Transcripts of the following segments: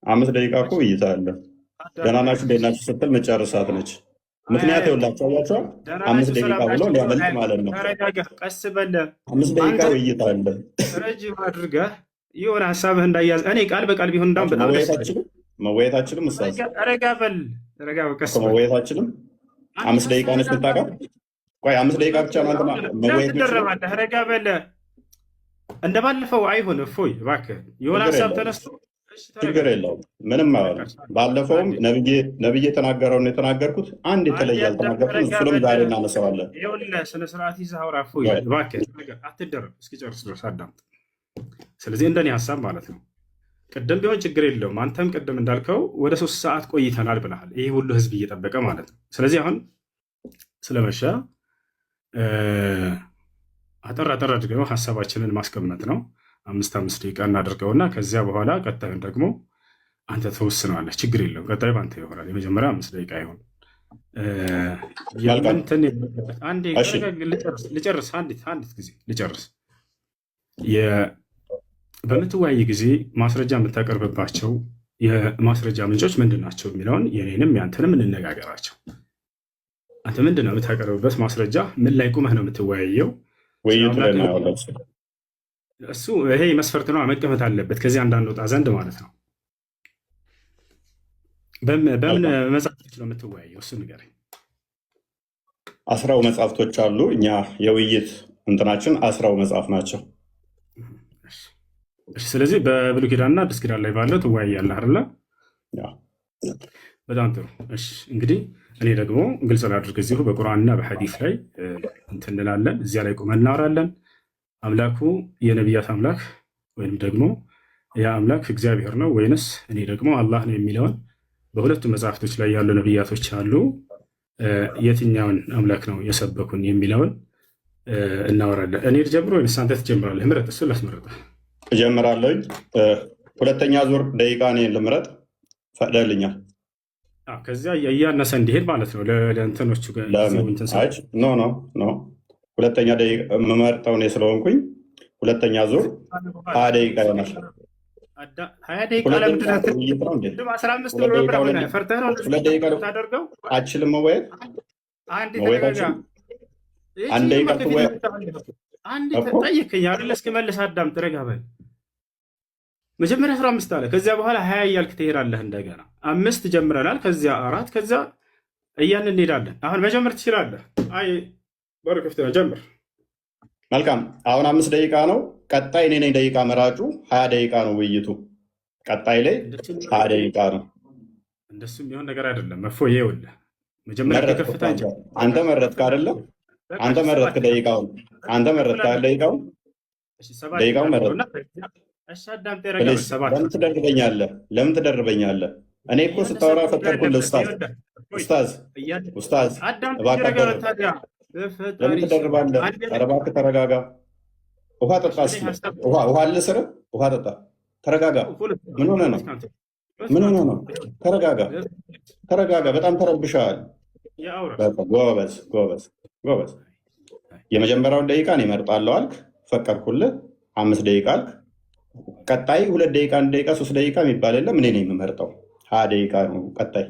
5 ደቂቃ እኮ ውይይት አለ። ደህና ናችሁ እንዴት ናችሁ ስትል መጨረሳት ነች። ምክንያት ይኸውላችሁ አያችኋል። 5 ደቂቃ ብሎ ሊያመልጥ ማለት ነው። ቀስ በለ 5 ደቂቃ ውይይት አለ። ረጅም አድርገህ የሆነ ሀሳብህ እንዳያዝ እኔ ቃል በቃል ቢሆን እንዳውም በጣም መወያየታችንም እሳዝ ረጋ በል ረጋ ቀስ መወያየታችንም 5 ደቂቃ ነች የምታውቃት። ቆይ 5 ደቂቃ ብቻ ነው አንተ መወያየት ትደረባለህ። ረጋ በል እንደባለፈው አይሆን። እፎይ እባክህ የሆነ ሀሳብ ተነስቶ ችግር የለውም ምንም አይሆንም። ባለፈውም ነብዬ የተናገረውን የተናገርኩት አንድ የተለየ አልተናገርኩም። እሱንም ዛሬ እናነሳዋለን። ይኸውልህ ስነ ስርዓት ይዘህ አውራ። እፎይ እባክህ አትደረብ፣ እስኪጨርስ ድረስ አዳምጥ። ስለዚህ እንደኔ ሀሳብ ማለት ነው ቅድም ቢሆን ችግር የለውም። አንተም ቅድም እንዳልከው ወደ 3 ሰዓት ቆይተናል ብለሃል። ይህ ሁሉ ህዝብ እየጠበቀ ማለት ነው። ስለዚህ አሁን ስለመሸ አጠር አድርገው ሀሳባችንን ማስቀመጥ ነው። 5 ደቂቃ እናደርገውና ከዚያ በኋላ ቀጣዩን ደግሞ አንተ ተወስነዋለህ። ችግር የለውም። ቀጣዩ በአንተ ይሆናል። የመጀመሪያ 5 ደቂቃ ይሆን ልጨርስ። አንዲት ጊዜ ልጨርስ። በምትወያይ ጊዜ ማስረጃ የምታቀርብባቸው የማስረጃ ምንጮች ምንድን ናቸው የሚለውን የኔንም ያንተንም እንነጋገራቸው። አንተ ምንድን ነው የምታቀርብበት ማስረጃ? ምን ላይ ቁመህ ነው የምትወያየው? እሱ ይሄ መስፈርት ነው፣ መቀመጥ አለበት ከዚህ አንዳንድ ወጣ ዘንድ ማለት ነው። በምን መጽሐፍቶች ነው የምትወያየው? እሱ ንገረኝ። 10 መጽሐፍቶች አሉ። እኛ የውይይት እንትናችን 10 መጽሐፍ ናቸው። ስለዚህ በብሉይ ኪዳንና አዲስ ኪዳን ላይ ባለው ትወያያለህ አይደለ? በጣም ጥሩ። እሺ እንግዲህ እኔ ደግሞ ግልጽ ላድርግ፣ እዚሁ በቁርአንና በሐዲስ ላይ እንትን እንላለን። እዚያ ላይ ቁመን እናወራለን። አምላኩ የነቢያት አምላክ ወይም ደግሞ ያ አምላክ እግዚአብሔር ነው ወይንስ እኔ ደግሞ አላህ ነው የሚለውን በሁለቱም መጽሐፍቶች ላይ ያሉ ነቢያቶች አሉ። የትኛውን አምላክ ነው የሰበኩን የሚለውን እናወራለን። እኔ ልጀምር ወይንስ አንተ ትጀምራለህ? ምረጥ። እሱን ላስመረጠህ እጀምራለሁ። 2ኛ ዙር ደቂቃ እኔን ልምረጥ ፈቅደልኛል። ከዚያ እያነሰ እንዲሄድ ማለት ነው። ለእንትኖቹ ኖ 2ኛ ደቂቃ የምመርጠው እኔ ስለሆንኩኝ 2ኛ ዙር 20 ደቂቃ ይሆናል። 20 ደቂቃ አችልም መወያየት አንድ ደቂቃ ጠይቀኝ አይደለ? እስክመልስ አዳምጥ። ረጋ በል። መጀመሪያ 15 አለ፣ ከዚያ በኋላ 20 እያልክ ትሄዳለህ። እንደገና 5 ጀምረናል፣ ከዚያ 4፣ ከዚያ እያን እንሄዳለን። አሁን መጀመር ትችላለህ። አይ በር ክፍት ነው፣ ጀምር። መልካም። አሁን 5 ደቂቃ ነው። ቀጣይ እኔ ነኝ ደቂቃ መራጩ። 20 ደቂቃ ነው ውይይቱ። ቀጣይ ላይ 20 ደቂቃ ነው። እንደሱ የሚሆን ነገር አይደለም። እፎይ ይኸውልህ፣ መጀመሪያ ከፍታ አንተ መረጥክ አይደለም? አንተ መረጥክ ደቂቃውን። አንተ መረጥክ ደቂቃውን። ደቂቃውን መረጥክ። ለምን ትደርበኛለህ? ለምን ትደርበኛለህ? እኔ እኮ ስታወራ ፈጠርኩልህ። ኡስታዝ እባክህ ለምን ትደርባለህ? ኧረ እባክህ ተረጋጋ። ውሃ ጠጣ። ውሃ አልስርህ። ውሃ ጠጣ። ተረጋጋ። ምን ሆነህ ነው? ምን ሆነህ ነው? ተረጋጋ። በጣም ተረብሻል። ጎበዝ። የመጀመሪያውን ደቂቃ እኔ እመርጣለሁ አልክ፣ ፈቀድኩልህ። 5 ደቂቃ አልክ። ቀጣይ 2 ደቂቃ፣ 1 ደቂቃ፣ 3 ደቂቃ የሚባል የለም። እኔ ነኝ የምመርጠው። 20 ደቂቃ ነው ቀጣይ።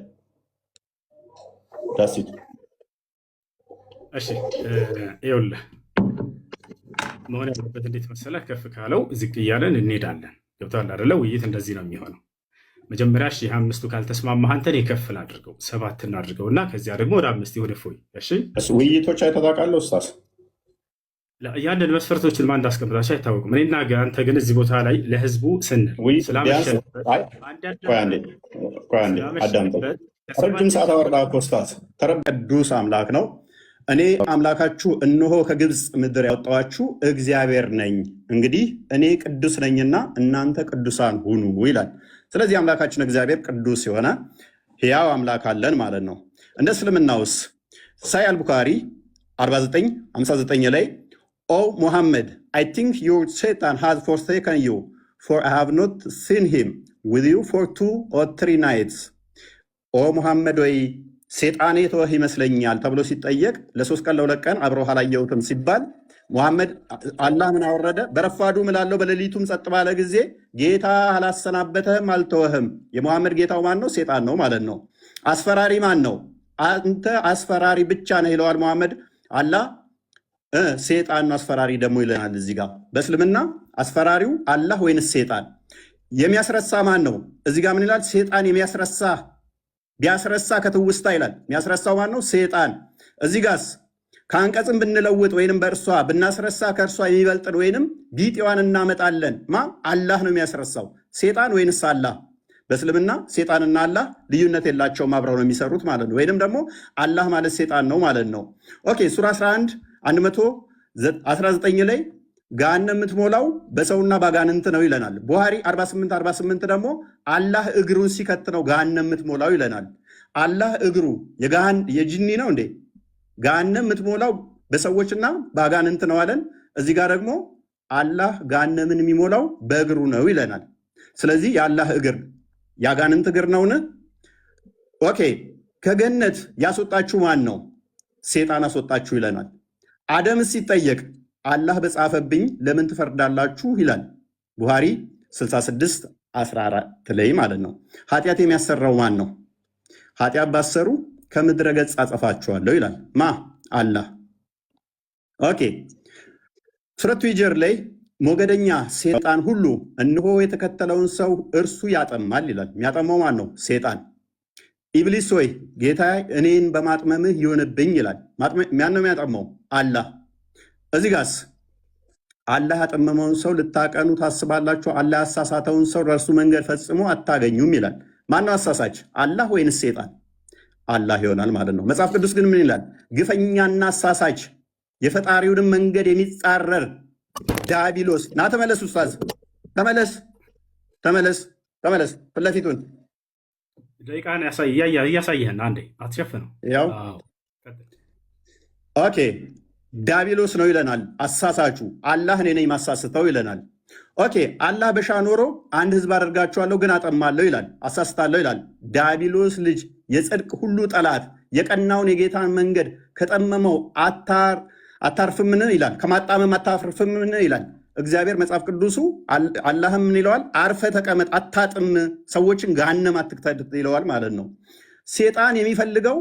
ዳሲት እሺ፣ ይኸውልህ መሆን ያለበት እንዴት መሰለህ? ከፍ ካለው ዝቅ እያለን እንሄዳለን። ገብቶሃል አይደለ? ውይይት እንደዚህ ነው የሚሆነው። መጀመሪያ 5ቱ ካልተስማማህ አንተን የከፍል አድርገው 7 እናድርገው እና ከዚያ ደግሞ ወደ 5 ወደ ፎይ። እሺ ውይይቶች አይተታውቃለሁ ኡስታዝ። ያንን መስፈርቶችን ማን እንዳስቀምጣቸው አይታወቅም። እኔና አንተ ግን እዚህ ቦታ ላይ ለህዝቡ ስንል ረጅም ሰዓት አወራ እኮ ኡስታዝ። ቅዱስ አምላክ ነው። እኔ አምላካችሁ እነሆ ከግብፅ ምድር ያወጣኋችሁ እግዚአብሔር ነኝ። እንግዲህ እኔ ቅዱስ ነኝና እናንተ ቅዱሳን ሁኑ ይላል። ስለዚህ አምላካችን እግዚአብሔር ቅዱስ የሆነ ሕያው አምላክ አለን ማለት ነው። እንደ እስልምናውስ ሳይ አልቡካሪ 49:59 ላይ ኦ ሙሐመድ አይ ቲንክ ዩር ሴጣን ሃዝ ፎርሴከን ዩ ፎር አይ ሃቭ ኖት ሲን ሂም ዊዝ ዩ ፎር 2 or 3 nights። ኦ ሙሐመድ ወይ ሴጣኔ ተወህ ይመስለኛል ተብሎ ሲጠየቅ ለ3 ቀን ለ2 ቀን አብረው አላየሁትም ሲባል ሙሐመድ አላህ ምን አወረደ? በረፋዱ እምላለሁ በሌሊቱም ጸጥ ባለ ጊዜ ጌታ አላሰናበተህም አልተወህም። የሙሐመድ ጌታው ማን ነው? ሴጣን ነው ማለት ነው። አስፈራሪ ማን ነው? አንተ አስፈራሪ ብቻ ነህ ይለዋል ሙሐመድ። አላህ ሴጣን ነው አስፈራሪ ደግሞ ይለናል። እዚህ ጋር በእስልምና አስፈራሪው አላህ ወይንስ ሴጣን? የሚያስረሳ ማን ነው? እዚህ ጋር ምን ይላል? ሴጣን የሚያስረሳ ቢያስረሳ ከትውስታ ይላል። የሚያስረሳው ማን ነው? ሴጣን። እዚህ ጋርስ ከአንቀጽም ብንለውጥ ወይንም በእርሷ ብናስረሳ ከእርሷ የሚበልጥን ወይንም ቢጤዋን እናመጣለን። አላህ ነው የሚያስረሳው። ሴጣን ወይንስ አላህ? በእስልምና ሴጣንና አላህ ልዩነት የላቸውም፣ አብረው ነው የሚሰሩት ማለት ነው። ወይንም ደግሞ አላህ ማለት ሴጣን ነው ማለት ነው። ኦኬ ሱራ 11 119 ላይ ገሃነም የምትሞላው በሰውና ባጋንንት ነው ይለናል። ቡሃሪ 48 ደግሞ አላህ እግሩን ሲከት ነው ገሃነም የምትሞላው ይለናል። አላህ እግሩ የጂኒ ነው እንዴ? ገሃነም የምትሞላው በሰዎችና ባጋንንት ነው አለን። እዚህ ጋር ደግሞ አላህ ገሃነምን የሚሞላው በእግሩ ነው ይለናል። ስለዚህ የአላህ እግር የአጋንንት እግር ነውን? ኦኬ ከገነት ያስወጣችሁ ማን ነው? ሴጣን አስወጣችሁ ይለናል። አደም ሲጠየቅ አላህ በጻፈብኝ ለምን ትፈርዳላችሁ ይላል። ቡሃሪ 66:14 ላይ ማለት ነው። ኃጢአት የሚያሰራው ማን ነው? ኃጢአት ባሰሩ ከምድረ ገጽ አጠፋችኋለሁ ይላል። አላህ። ኦኬ ሱረቱ ሂጅር ላይ ሞገደኛ ሴጣን ሁሉ እነሆ የተከተለውን ሰው እርሱ ያጠማል ይላል። የሚያጠማው ማን ነው? ሴጣን። ኢብሊስ ሆይ ጌታ እኔን በማጥመምህ ይሆንብኝ ይላል። ማን ነው የሚያጠማው? አላህ። እዚህ ጋስ አላህ ያጠመመውን ሰው ልታቀኑ ታስባላችሁ፣ አላህ ያሳሳተውን ሰው ለእርሱ መንገድ ፈጽሞ አታገኙም ይላል። ማነው አሳሳች? አላህ ወይንስ ሴጣን? አላህ ይሆናል ማለት ነው። መጽሐፍ ቅዱስ ግን ምን ይላል? ግፈኛና አሳሳች የፈጣሪውንም መንገድ የሚጻረር ዲያብሎስ። ና ተመለስ፣ ኡስታዝ ተመለስ፣ ተመለስ፣ ተመለስ። ፊት ለፊቱን ደቂቃን እያሳየህን አንዴ አትሸፍነው። ያው ኦኬ ዲያብሎስ ነው ይለናል። አሳሳቹ አላህ እኔ ነኝ ማሳስተው ይለናል። ኦኬ አላህ በሻ ኖሮ አንድ ህዝብ አደርጋቸዋለሁ ግን አጠማለሁ ይላል፣ አሳስታለሁ ይላል። ዲያብሎስ ልጅ የጽድቅ ሁሉ ጠላት የቀናውን የጌታን መንገድ ከጠመመው አታርፍምን ይላል፣ ከማጣመም አታርፍምን ይላል እግዚአብሔር። መጽሐፍ ቅዱሱ አላህም ምን ይለዋል? አርፈ ተቀመጥ፣ አታጥም፣ ሰዎችን ገሃነም አትክተት ይለዋል ማለት ነው። ሴጣን የሚፈልገው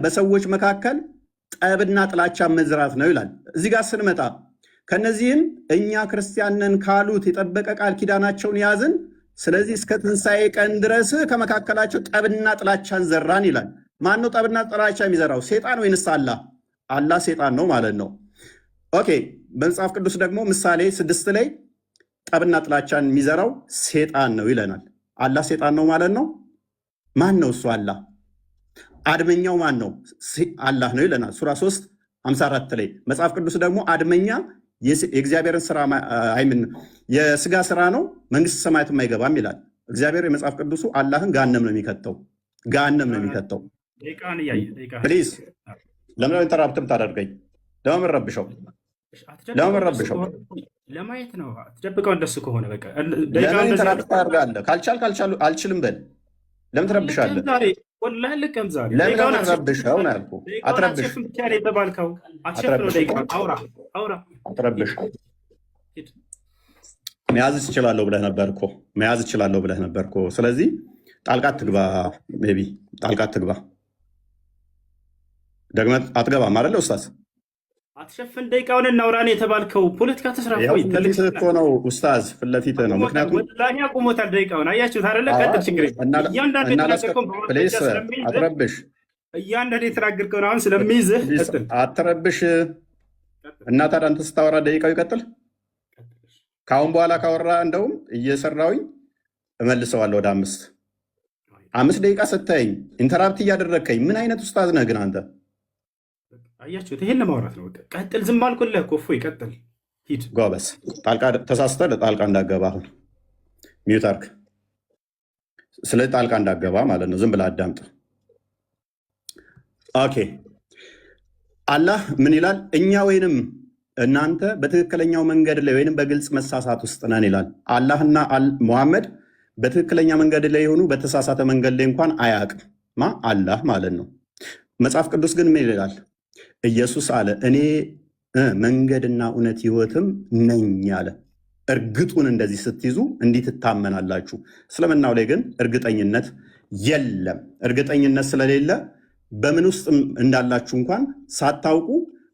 በሰዎች መካከል ጠብና ጥላቻ መዝራት ነው ይላል። እዚህ ጋር ስንመጣ ከነዚህም እኛ ክርስቲያንን ካሉት የጠበቀ ቃል ኪዳናቸውን ያዝን፣ ስለዚህ እስከ ትንሣኤ ቀን ድረስ ከመካከላቸው ጠብና ጥላቻን ዘራን ይላል። ማን ነው ጠብና ጥላቻ የሚዘራው? ሴጣን ወይንስ አላህ? አላህ ሴጣን ነው ማለት ነው። ኦኬ በመጽሐፍ ቅዱስ ደግሞ ምሳሌ 6 ላይ ጠብና ጥላቻን የሚዘራው ሴጣን ነው ይለናል። አላህ ሴጣን ነው ማለት ነው። ማን ነው እሱ? አላህ። አድመኛው ማን ነው? አላህ ነው ይለናል። ሱራ 3:54 ላይ መጽሐፍ ቅዱስ ደግሞ አድመኛ የእግዚአብሔርን ስራ የስጋ ስራ ነው መንግስት ሰማያትም አይገባም ይላል እግዚአብሔር። የመጽሐፍ ቅዱሱ አላህን ገሃነም ነው የሚከተው፣ ገሃነም ነው የሚከተው። ፕሊዝ ለምን ኢንተራፕትም ታደርገኝ? ለምን ረብሸው? ለምን ረብሸው? ለማየት ነው። አትደብቀው። እንደሱ ከሆነ በቃ ለምን ኢንተራፕት ታደርጋለህ? ካልቻል አልችልም በል። ለምን ትረብሻለህ? ለምን ረብሸው ነው ያልኩህ። አትረብሽ፣ አትረብሽ። መያዝ እችላለሁ ብለህ ነበር እኮ፣ መያዝ እችላለሁ ብለህ ነበር እኮ። ስለዚህ ጣልቃ አትግባ፣ ሜይ ቢ ጣልቃ አትግባ። ደግመህ አትገባም አይደለ ኡስታዝ? አትሸፍን፣ ደቂቃውን እናውራን የተባልከው ፖለቲካ ተስራ ፊት ለፊትህ እኮ ነው ኡስታዝ፣ ፊት ለፊትህ ነው። ምክንያቱም ወላሂ አቁሞታል ደቂቃውን። አያችሁት አይደለ? ቀጥል፣ ችግር አትረብሽ። እያንዳንዱ የተናገርከውን አሁን ስለሚይዝህ አትረብሽ። እና ታዲያ አንተ ስታወራ ደቂቃው ይቀጥል። ከአሁን በኋላ ካወራ እንደውም እየሰራውኝ እመልሰዋለሁ ወደ 5 ደቂቃ ሰተኸኝ ኢንተራፕት እያደረግከኝ ምን አይነት ኡስታዝ ነህ ግን አንተ? አያችሁት? ይሄን ለማውራት ነው። ቀጥል፣ ዝም አልኩልህ እኮ። እፎይ፣ ቀጥል፣ ሂድ። ጎበዝ። ተሳስተህ ጣልቃ እንዳገባ አሁን ሚዩት አድርግ። ስለዚህ ጣልቃ እንዳገባ ማለት ነው። ዝም ብለህ አዳምጥ። ኦኬ። አላህ ምን ይላል? እኛ ወይንም እናንተ በትክክለኛው መንገድ ላይ ወይንም በግልጽ መሳሳት ውስጥ ነን ይላል። አላህና ሙሐመድ በትክክለኛ መንገድ ላይ የሆኑ በተሳሳተ መንገድ ላይ እንኳን አያውቅም አላህ ማለት ነው። መጽሐፍ ቅዱስ ግን ምን ይላል? ኢየሱስ አለ እኔ መንገድና እውነት ሕይወትም ነኝ አለ። እርግጡን እንደዚህ ስትይዙ እንዲህ ትታመናላችሁ። እስልምናው ላይ ግን እርግጠኝነት የለም። እርግጠኝነት ስለሌለ በምን ውስጥ እንዳላችሁ እንኳን ሳታውቁ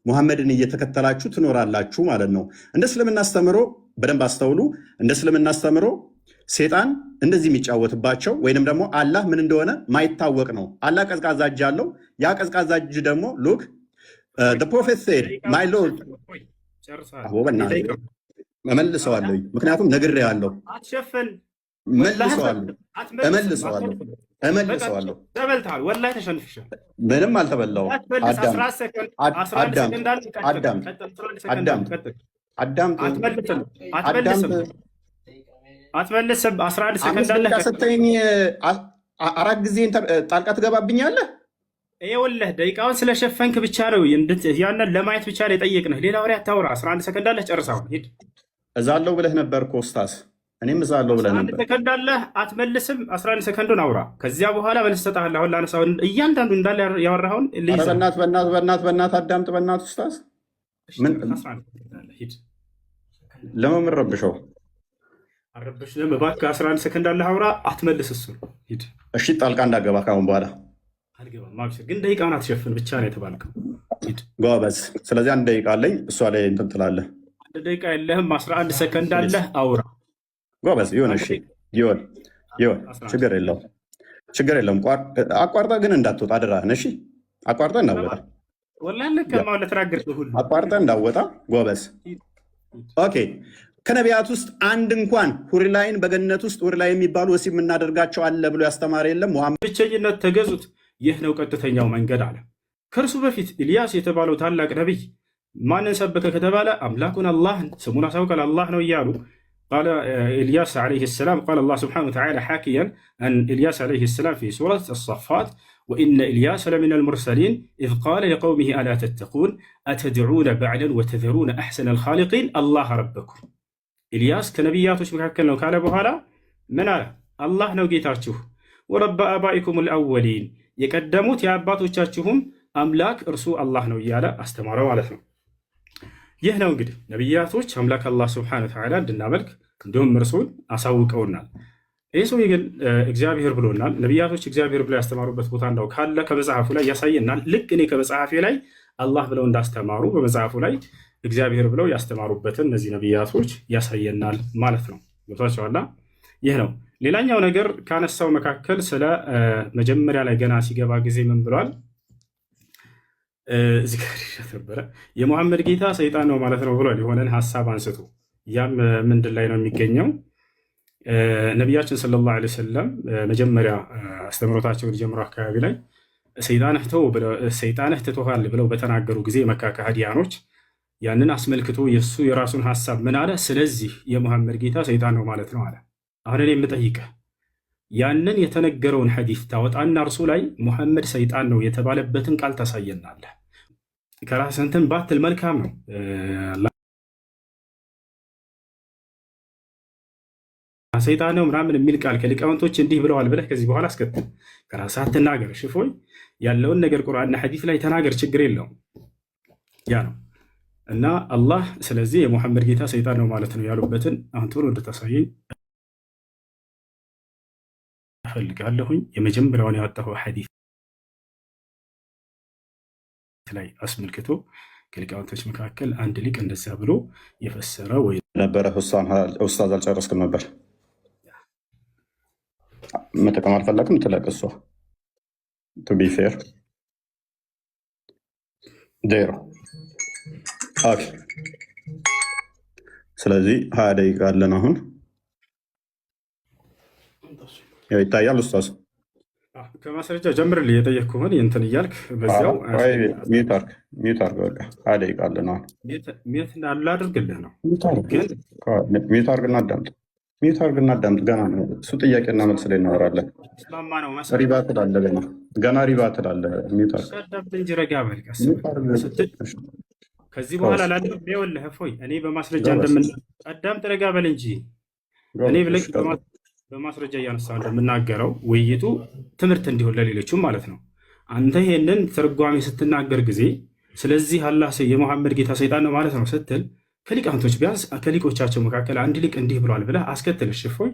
ሙሐመድን እየተከተላችሁ ትኖራላችሁ ማለት ነው። እንደ እስልምና አስተምሮ በደንብ አስተውሉ። እንደ እስልምና አስተምሮ ሴጣን እንደዚህ የሚጫወትባቸው ወይንም ደግሞ አላህ ምን እንደሆነ ማይታወቅ ነው። አላህ ቀዝቃዛ እጅ አለው። ያ ቀዝቃዛ እጅ ደግሞ ሉክ ፕሮፌት ሴድ ማይ ሎርድ እመልሰዋለሁ፣ ምክንያቱም ነግሬዋለሁ። እመልሰዋለሁ። ምንም አልተበላሁም። አትመልስም። 11 ሰከንድ አለ ስትይኝ 4 ጊዜ ጣልቃ ትገባብኛለህ። ይኸውልህ ደቂቃውን ስለሸፈንክ ብቻ ነው ያንን ለማየት ብቻ ነው የጠየቅንህ። ሌላ ወሬ አታውራ። 11 ሰከንድ አለ፣ ጨርሰው ሂድ። እዛለሁ ብለህ ነበር እኮ ኡስታዝ፣ እኔም እዛለሁ ብለህ ነበር። 11 ሰከንድ አለ፣ አትመልስም። 11 ሰከንዱን አውራ፣ ከዚያ በኋላ መልስ እሰጥሃለሁ። አሁን ላነሳው እያንዳንዱ እንዳለ ያወራኸውን በእናትህ አዳምጥ። በእናትህ ኡስታዝ ለምን ረብሸው? አረበሽም እባክህ። 11 ሰከንድ አለ፣ አውራ፣ አትመልስ። እሱ ሂድ። እሺ ጣልቃ እንዳገባ ካሁን በኋላ አልገባም። ማብሽር ግን ደቂቃውን አትሸፍን ብቻ ነው የተባልከው። ሂድ ጎበዝ። ስለዚህ 1 ደቂቃ አለኝ፣ እሷ ላይ እንትን ትላለህ። 1 ደቂቃ የለህም፣ 11 ሰከንድ አለ፣ አውራ። ጎበዝ ይሁን። እሺ ይሁን፣ ችግር የለውም። አቋርጠህ ግን እንዳትወጣ አደራህን። እሺ አቋርጠህ እንዳትወጣ፣ አቋርጠህ እንዳትወጣ። ጎበዝ ኦኬ። ከነቢያት ውስጥ አንድ እንኳን ሁሪላይን በገነት ውስጥ ሁሪላይ የሚባሉ ወሲብ የምናደርጋቸው አለ ብሎ ያስተማረ የለም። ሙሐመድ ብቸኝነት ተገዙት፣ ይህ ነው ቀጥተኛው መንገድ አለ። ከእርሱ በፊት ኢልያስ የተባለው ታላቅ ነቢይ ማንን ሰበከ ከተባለ አምላኩን አላህን ስሙን አሳውቃል፣ አላህ ነው እያሉ ቃለ ኢልያስ ዓለይሂ ሰላም ቃለ አላህ ስብሓነሁ ወተዓላ ሓኪያን አን ኢልያስ ዓለይሂ ሰላም ፊ ሱረት አሳፋት ወኢነ ኢልያስ ለሚነ ልሙርሰሊን ኢዝ ቃለ ሊቀውሚሂ አላ ተተቁን አተድዑነ በዕለን ወተዘሩነ አሕሰነ ልኻሊቂን አላህ ረበኩም። ኢልያስ ከነቢያቶች መካከል ነው ካለ በኋላ ምን አለ? አላህ ነው ጌታችሁ፣ ወረበ አባኢኩም ልአወሊን የቀደሙት የአባቶቻችሁም አምላክ እርሱ አላህ ነው እያለ አስተማረው ማለት ነው። ይህ ነው እንግዲህ ነቢያቶች አምላክ አላህ ስብሐነሁ ወተዓላ እንድናመልክ እንዲሁም እርሱን አሳውቀውናል። ይህ ሰው ግን እግዚአብሔር ብሎናል። ነቢያቶች እግዚአብሔር ብለው ያስተማሩበት ቦታ እንዳው ካለ ከመጽሐፉ ላይ ያሳየናል። ልክ እኔ ከመጽሐፌ ላይ አላህ ብለው እንዳስተማሩ በመጽሐፉ ላይ እግዚአብሔር ብለው ያስተማሩበትን እነዚህ ነቢያቶች ያሳየናል ማለት ነው። ገብቷችኋል? ይህ ነው። ሌላኛው ነገር ካነሳው መካከል ስለ መጀመሪያ ላይ ገና ሲገባ ጊዜ ምን ብሏል? እዚህ ጋር ነበረ የሙሐመድ ጌታ ሰይጣን ነው ማለት ነው ብሏል። የሆነን ሀሳብ አንስቶ ያም ምንድን ላይ ነው የሚገኘው? ነቢያችን ሰለላሁ ዐለይሂ ወሰለም መጀመሪያ አስተምሮታቸውን ጀምሮ አካባቢ ላይ ሰይጣንህ ትቶሃል ብለው በተናገሩ ጊዜ መካ ከሃዲያኖች ያንን አስመልክቶ የእሱ የራሱን ሀሳብ ምን አለ? ስለዚህ የሙሐመድ ጌታ ሰይጣን ነው ማለት ነው አለ። አሁን እኔ የምጠይቅህ ያንን የተነገረውን ሐዲስ ታወጣና እርሱ ላይ ሙሐመድ ሰይጣን ነው የተባለበትን ቃል ታሳየናለህ። ከራስህ እንትን ባትል መልካም ነው። ሰይጣን ነው ምናምን የሚል ቃል ከሊቃውንቶች እንዲህ ብለዋል ብለህ ከዚህ በኋላ አስከትል። ከራስህ አትናገር። ሽፎይ ያለውን ነገር ቁርአንና ሐዲስ ላይ ተናገር፣ ችግር የለውም። ያ ነው እና አላህ ስለዚህ የሙሐመድ ጌታ ሰይጣን ነው ማለት ነው ያሉበትን አሁን ቶሎ እንድታሳየኝ እፈልጋለሁኝ። የመጀመሪያውን ያወጣው ሐዲስ ላይ አስመልክቶ ከሊቃውንቶች መካከል አንድ ሊቅ እንደዛ ብሎ የፈሰረ ወይ ነበረ። ኡስታዝ አልጨረስክም ነበር? መጠቀም አልፈለግም ትለቅሷ ቱ ቢ ፌር ዜሮ። ኦኬ ስለዚህ 20 ደቂቃ አለን አሁን። ያው ይታያል ኡስታዝ። ከማስረጃ ጀምርልኝ የጠየቅኩህን እንትን እያልክ በዚያው ሚዩት አድርግ። በቃ 20 ደቂቃ አለን አሁን። ሚዩት ላድርግልህ ነው? ሚዩት አድርግና አዳምጥ። ገና ነው እሱ። ጥያቄና መልስ ላይ እናወራለን። ሪባ ትላለህ ገና ሪባ ትላለህ። ሚዩት አድርግ እንጂ ረጋ በል ቀስ ከዚህ በኋላ ላድርግ። ይኸውልህ እፎይ እኔ በማስረጃ አዳምጥ፣ ረጋ በል እንጂ እኔ ብለህ በማስረጃ እያነሳሁ እንደምናገረው ውይይቱ ትምህርት እንዲሆን ለሌሎችም ማለት ነው። አንተ ይሄንን ትርጓሜ ስትናገር ጊዜ ስለዚህ አላህ የሙሐመድ ጌታ ሰይጣን ነው ማለት ነው ስትል ከሊቃንቶች ቢያንስ ከሊቆቻቸው መካከል አንድ ሊቅ እንዲህ ብሏል ብለህ አስከትል። እፎይ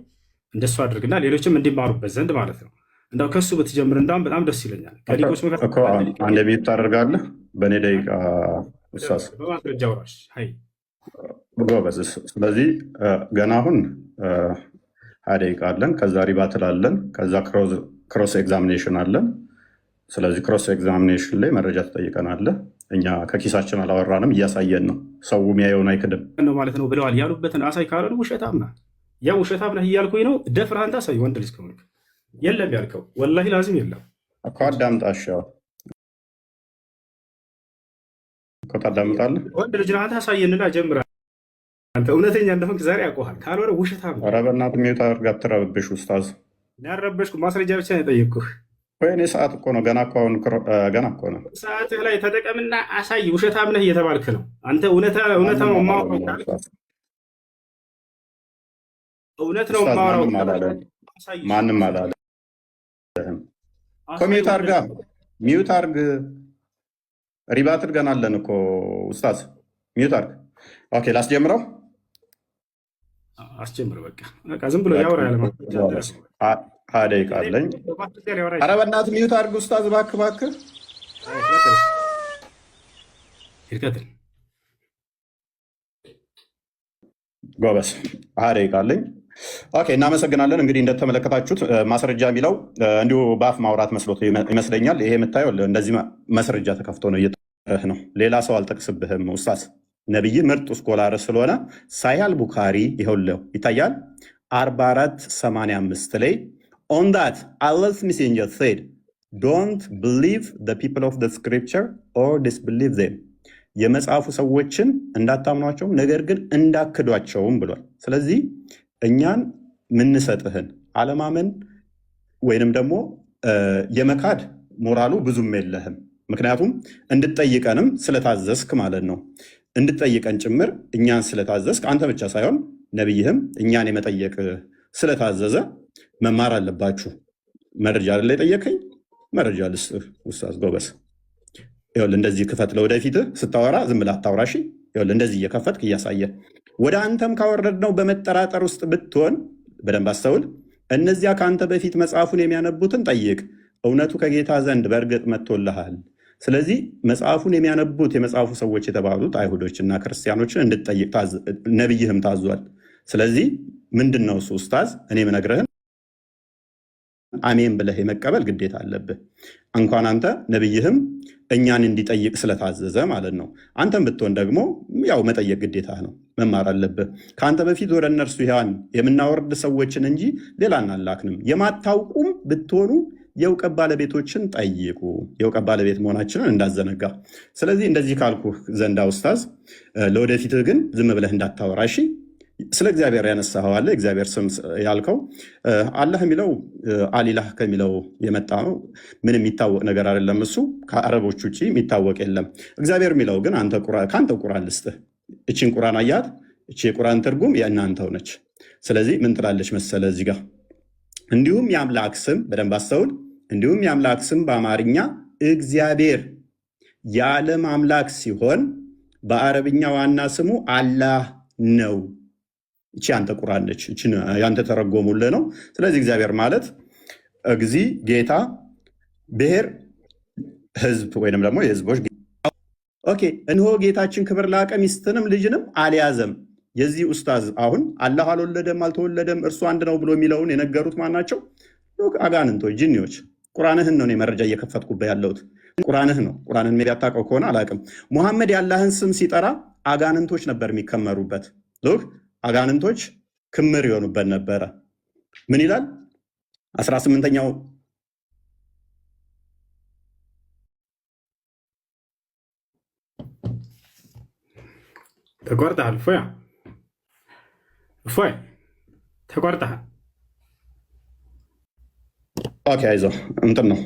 እንደሱ አድርግና ሌሎችም እንዲማሩበት ዘንድ ማለት ነው። እንዳው ከሱ ብትጀምር እንዳውም በጣም ደስ ይለኛል። ከሊቆች መካከል አንድ ቤት ታደርጋለህ በእኔ ደቂቃ በማስረጃ ውራሽ ጎበዝ። ስለዚህ ገና አሁን 20 ደቂቃ አለን። ከዛ ሪባትል አለን። ከዛ ክሮስ ኤግዛሚኔሽን አለን። ስለዚህ ክሮስ ኤግዛሚኔሽን ላይ መረጃ ትጠይቀናለህ። እኛ ከኪሳችን አላወራንም፣ እያሳየን ነው። ሰው የሚያየውን አይክድም ነው ማለት ነው ብለዋል። ያሉበትን አሳይ ካለ ውሸታም ነህ። ያ ውሸታም ነህ እያልኩኝ ነው። ደፍረህ አንተ አሳይ። ወንድ ልጅ ከሆንክ የለም ያልከው ወላሂ ላዚም የለም እኮ አዳምጣሽ እኮ ታዳምጣለህ። ወንድ ልጅ ነህ አንተ አሳየንና ጀምረህ አንተ እውነተኛ እንደሆንክ ዛሬ ያውቀዋል። ካልሆነ ውሸታም ነው። ኧረ በእናትህ ሚዩት አድርግ፣ አትረብሽ ኡስታዝ። ያረበሽኩ ማስረጃ ብቻ ነው የጠየቅኩህ። ወይኔ ሰዓት እኮ ነው ገና እኮ ነው። ሰዓትህ ላይ ተጠቀምና አሳይ። ውሸታም ነህ እየተባልክ ነው አንተ። እውነት ነው የማወራው እውነት ነው የማወራው። ማንም አላለህም እኮ። ሚዩት አድርጋ ሚዩት አድርግ። ሪባትል ገና አለን እኮ ኡስታዝ። ሚዩት አድርግ። ኦኬ ላስጀምረው። አስጀምር። በቃ ዝም ብሎ ያወራ ያለ 20 ደቂቃ አለኝ። ኧረ በእናትህ ሚዩት አድርግ ኡስታዝ፣ እባክህ። ጎበዝ። 20 ደቂቃ አለኝ። ኦኬ እናመሰግናለን። እንግዲህ እንደተመለከታችሁት ማስረጃ የሚለው እንዲሁ በአፍ ማውራት መስሎት ይመስለኛል። ይሄ የምታየው እንደዚህ ማስረጃ ተከፍቶ ነው እየጠረህ ነው። ሌላ ሰው አልጠቅስብህም ኡስታዝ። ነቢይ ምርጥ ስኮላር ስለሆነ ሳሂህ ቡኻሪ ይኸውልህ ይታያል 44:85 ላይ on that Allah's messenger said don't believe the people of the scripture or disbelieve them የመጽሐፉ ሰዎችን እንዳታምኗቸውም ነገር ግን እንዳክዷቸውም ብሏል። ስለዚህ እኛን ምንሰጥህን አለማመን ወይንም ደግሞ የመካድ ሞራሉ ብዙም የለህም። ምክንያቱም እንድትጠይቀንም ስለታዘዝክ ማለት ነው። እንድትጠይቀን ጭምር እኛን ስለታዘዝክ አንተ ብቻ ሳይሆን ነቢይህም እኛን የመጠየቅ ስለታዘዘ መማር አለባችሁ። መረጃ አይደለ የጠየቀኝ? መረጃ ልስጥህ ኡስታዝ ጎበዝ። ይኸውልህ እንደዚህ ክፈት። ለወደፊትህ ስታወራ ዝም ብለህ አታውራ። እሺ ይኸውልህ እንደዚህ እየከፈትክ እያሳየህ ወደ አንተም ካወረድነው በመጠራጠር ውስጥ ብትሆን በደንብ አስተውል። እነዚያ ከአንተ በፊት መጽሐፉን የሚያነቡትን ጠይቅ፣ እውነቱ ከጌታ ዘንድ በእርግጥ መጥቶልሃል። ስለዚህ መጽሐፉን የሚያነቡት የመጽሐፉ ሰዎች የተባሉት አይሁዶችና ክርስቲያኖችን እንድትጠይቅ ነቢይህም ታዟል። ስለዚህ ምንድን ነው እሱ ኡስታዝ? እኔ የምነግርህን አሜን ብለህ የመቀበል ግዴታ አለብህ። እንኳን አንተ ነቢይህም እኛን እንዲጠይቅ ስለታዘዘ ማለት ነው። አንተም ብትሆን ደግሞ ያው መጠየቅ ግዴታ ነው፣ መማር አለብህ። ከአንተ በፊት ወደ እነርሱ ያን የምናወርድ ሰዎችን እንጂ ሌላ እናላክንም። የማታውቁም ብትሆኑ የእውቀት ባለቤቶችን ጠይቁ። የእውቀት ባለቤት መሆናችንን እንዳዘነጋ። ስለዚህ እንደዚህ ካልኩ ዘንዳ ኡስታዝ፣ ለወደፊትህ ግን ዝም ብለህ እንዳታወራ እሺ። ስለ እግዚአብሔር ያነሳኸው አለ። እግዚአብሔር ስም ያልከው አላህ የሚለው አሊላህ ከሚለው የመጣ ነው። ምንም የሚታወቅ ነገር አይደለም። እሱ ከአረቦች ውጭ የሚታወቅ የለም። እግዚአብሔር የሚለው ግን ከአንተ ቁራን ልስጥህ። እቺን ቁራን አያት። እቺ የቁራን ትርጉም የእናንተው ነች። ስለዚህ ምን ትላለች መሰለ እዚህ ጋር እንዲሁም የአምላክ ስም በደንብ አስተውል። እንዲሁም የአምላክ ስም በአማርኛ እግዚአብሔር የዓለም አምላክ ሲሆን በአረብኛ ዋና ስሙ አላህ ነው። እቺ አንተ ቁርአን ነች። እቺ ያንተ ተረጎሙልህ ነው። ስለዚህ እግዚአብሔር ማለት እግዚ ጌታ፣ ብሔር ህዝብ ወይንም ደግሞ የህዝቦች ኦኬ። እነሆ ጌታችን ክብር ላቀ ሚስትንም ልጅንም አልያዘም። የዚህ ኡስታዝ አሁን አላህ አልወለደም አልተወለደም እርሱ አንድ ነው ብሎ የሚለውን የነገሩት ማን ናቸው? አጋንንቶች፣ ጂኒዎች። ቁርአንህን ነው መረጃ እየከፈትኩበት ያለሁት። ቁርአንህ ነው። ቁርአንን ሜዳ ታውቀው ከሆነ አላውቅም። ሙሐመድ የአላህን ስም ሲጠራ አጋንንቶች ነበር የሚከመሩበት። አጋንንቶች ክምር የሆኑበት ነበረ። ምን ይላል 18ኛው ተቆርጠሃል። እፎይ ተቆርጠሃል። ኦኬ አይዞህ፣ እንትን ነው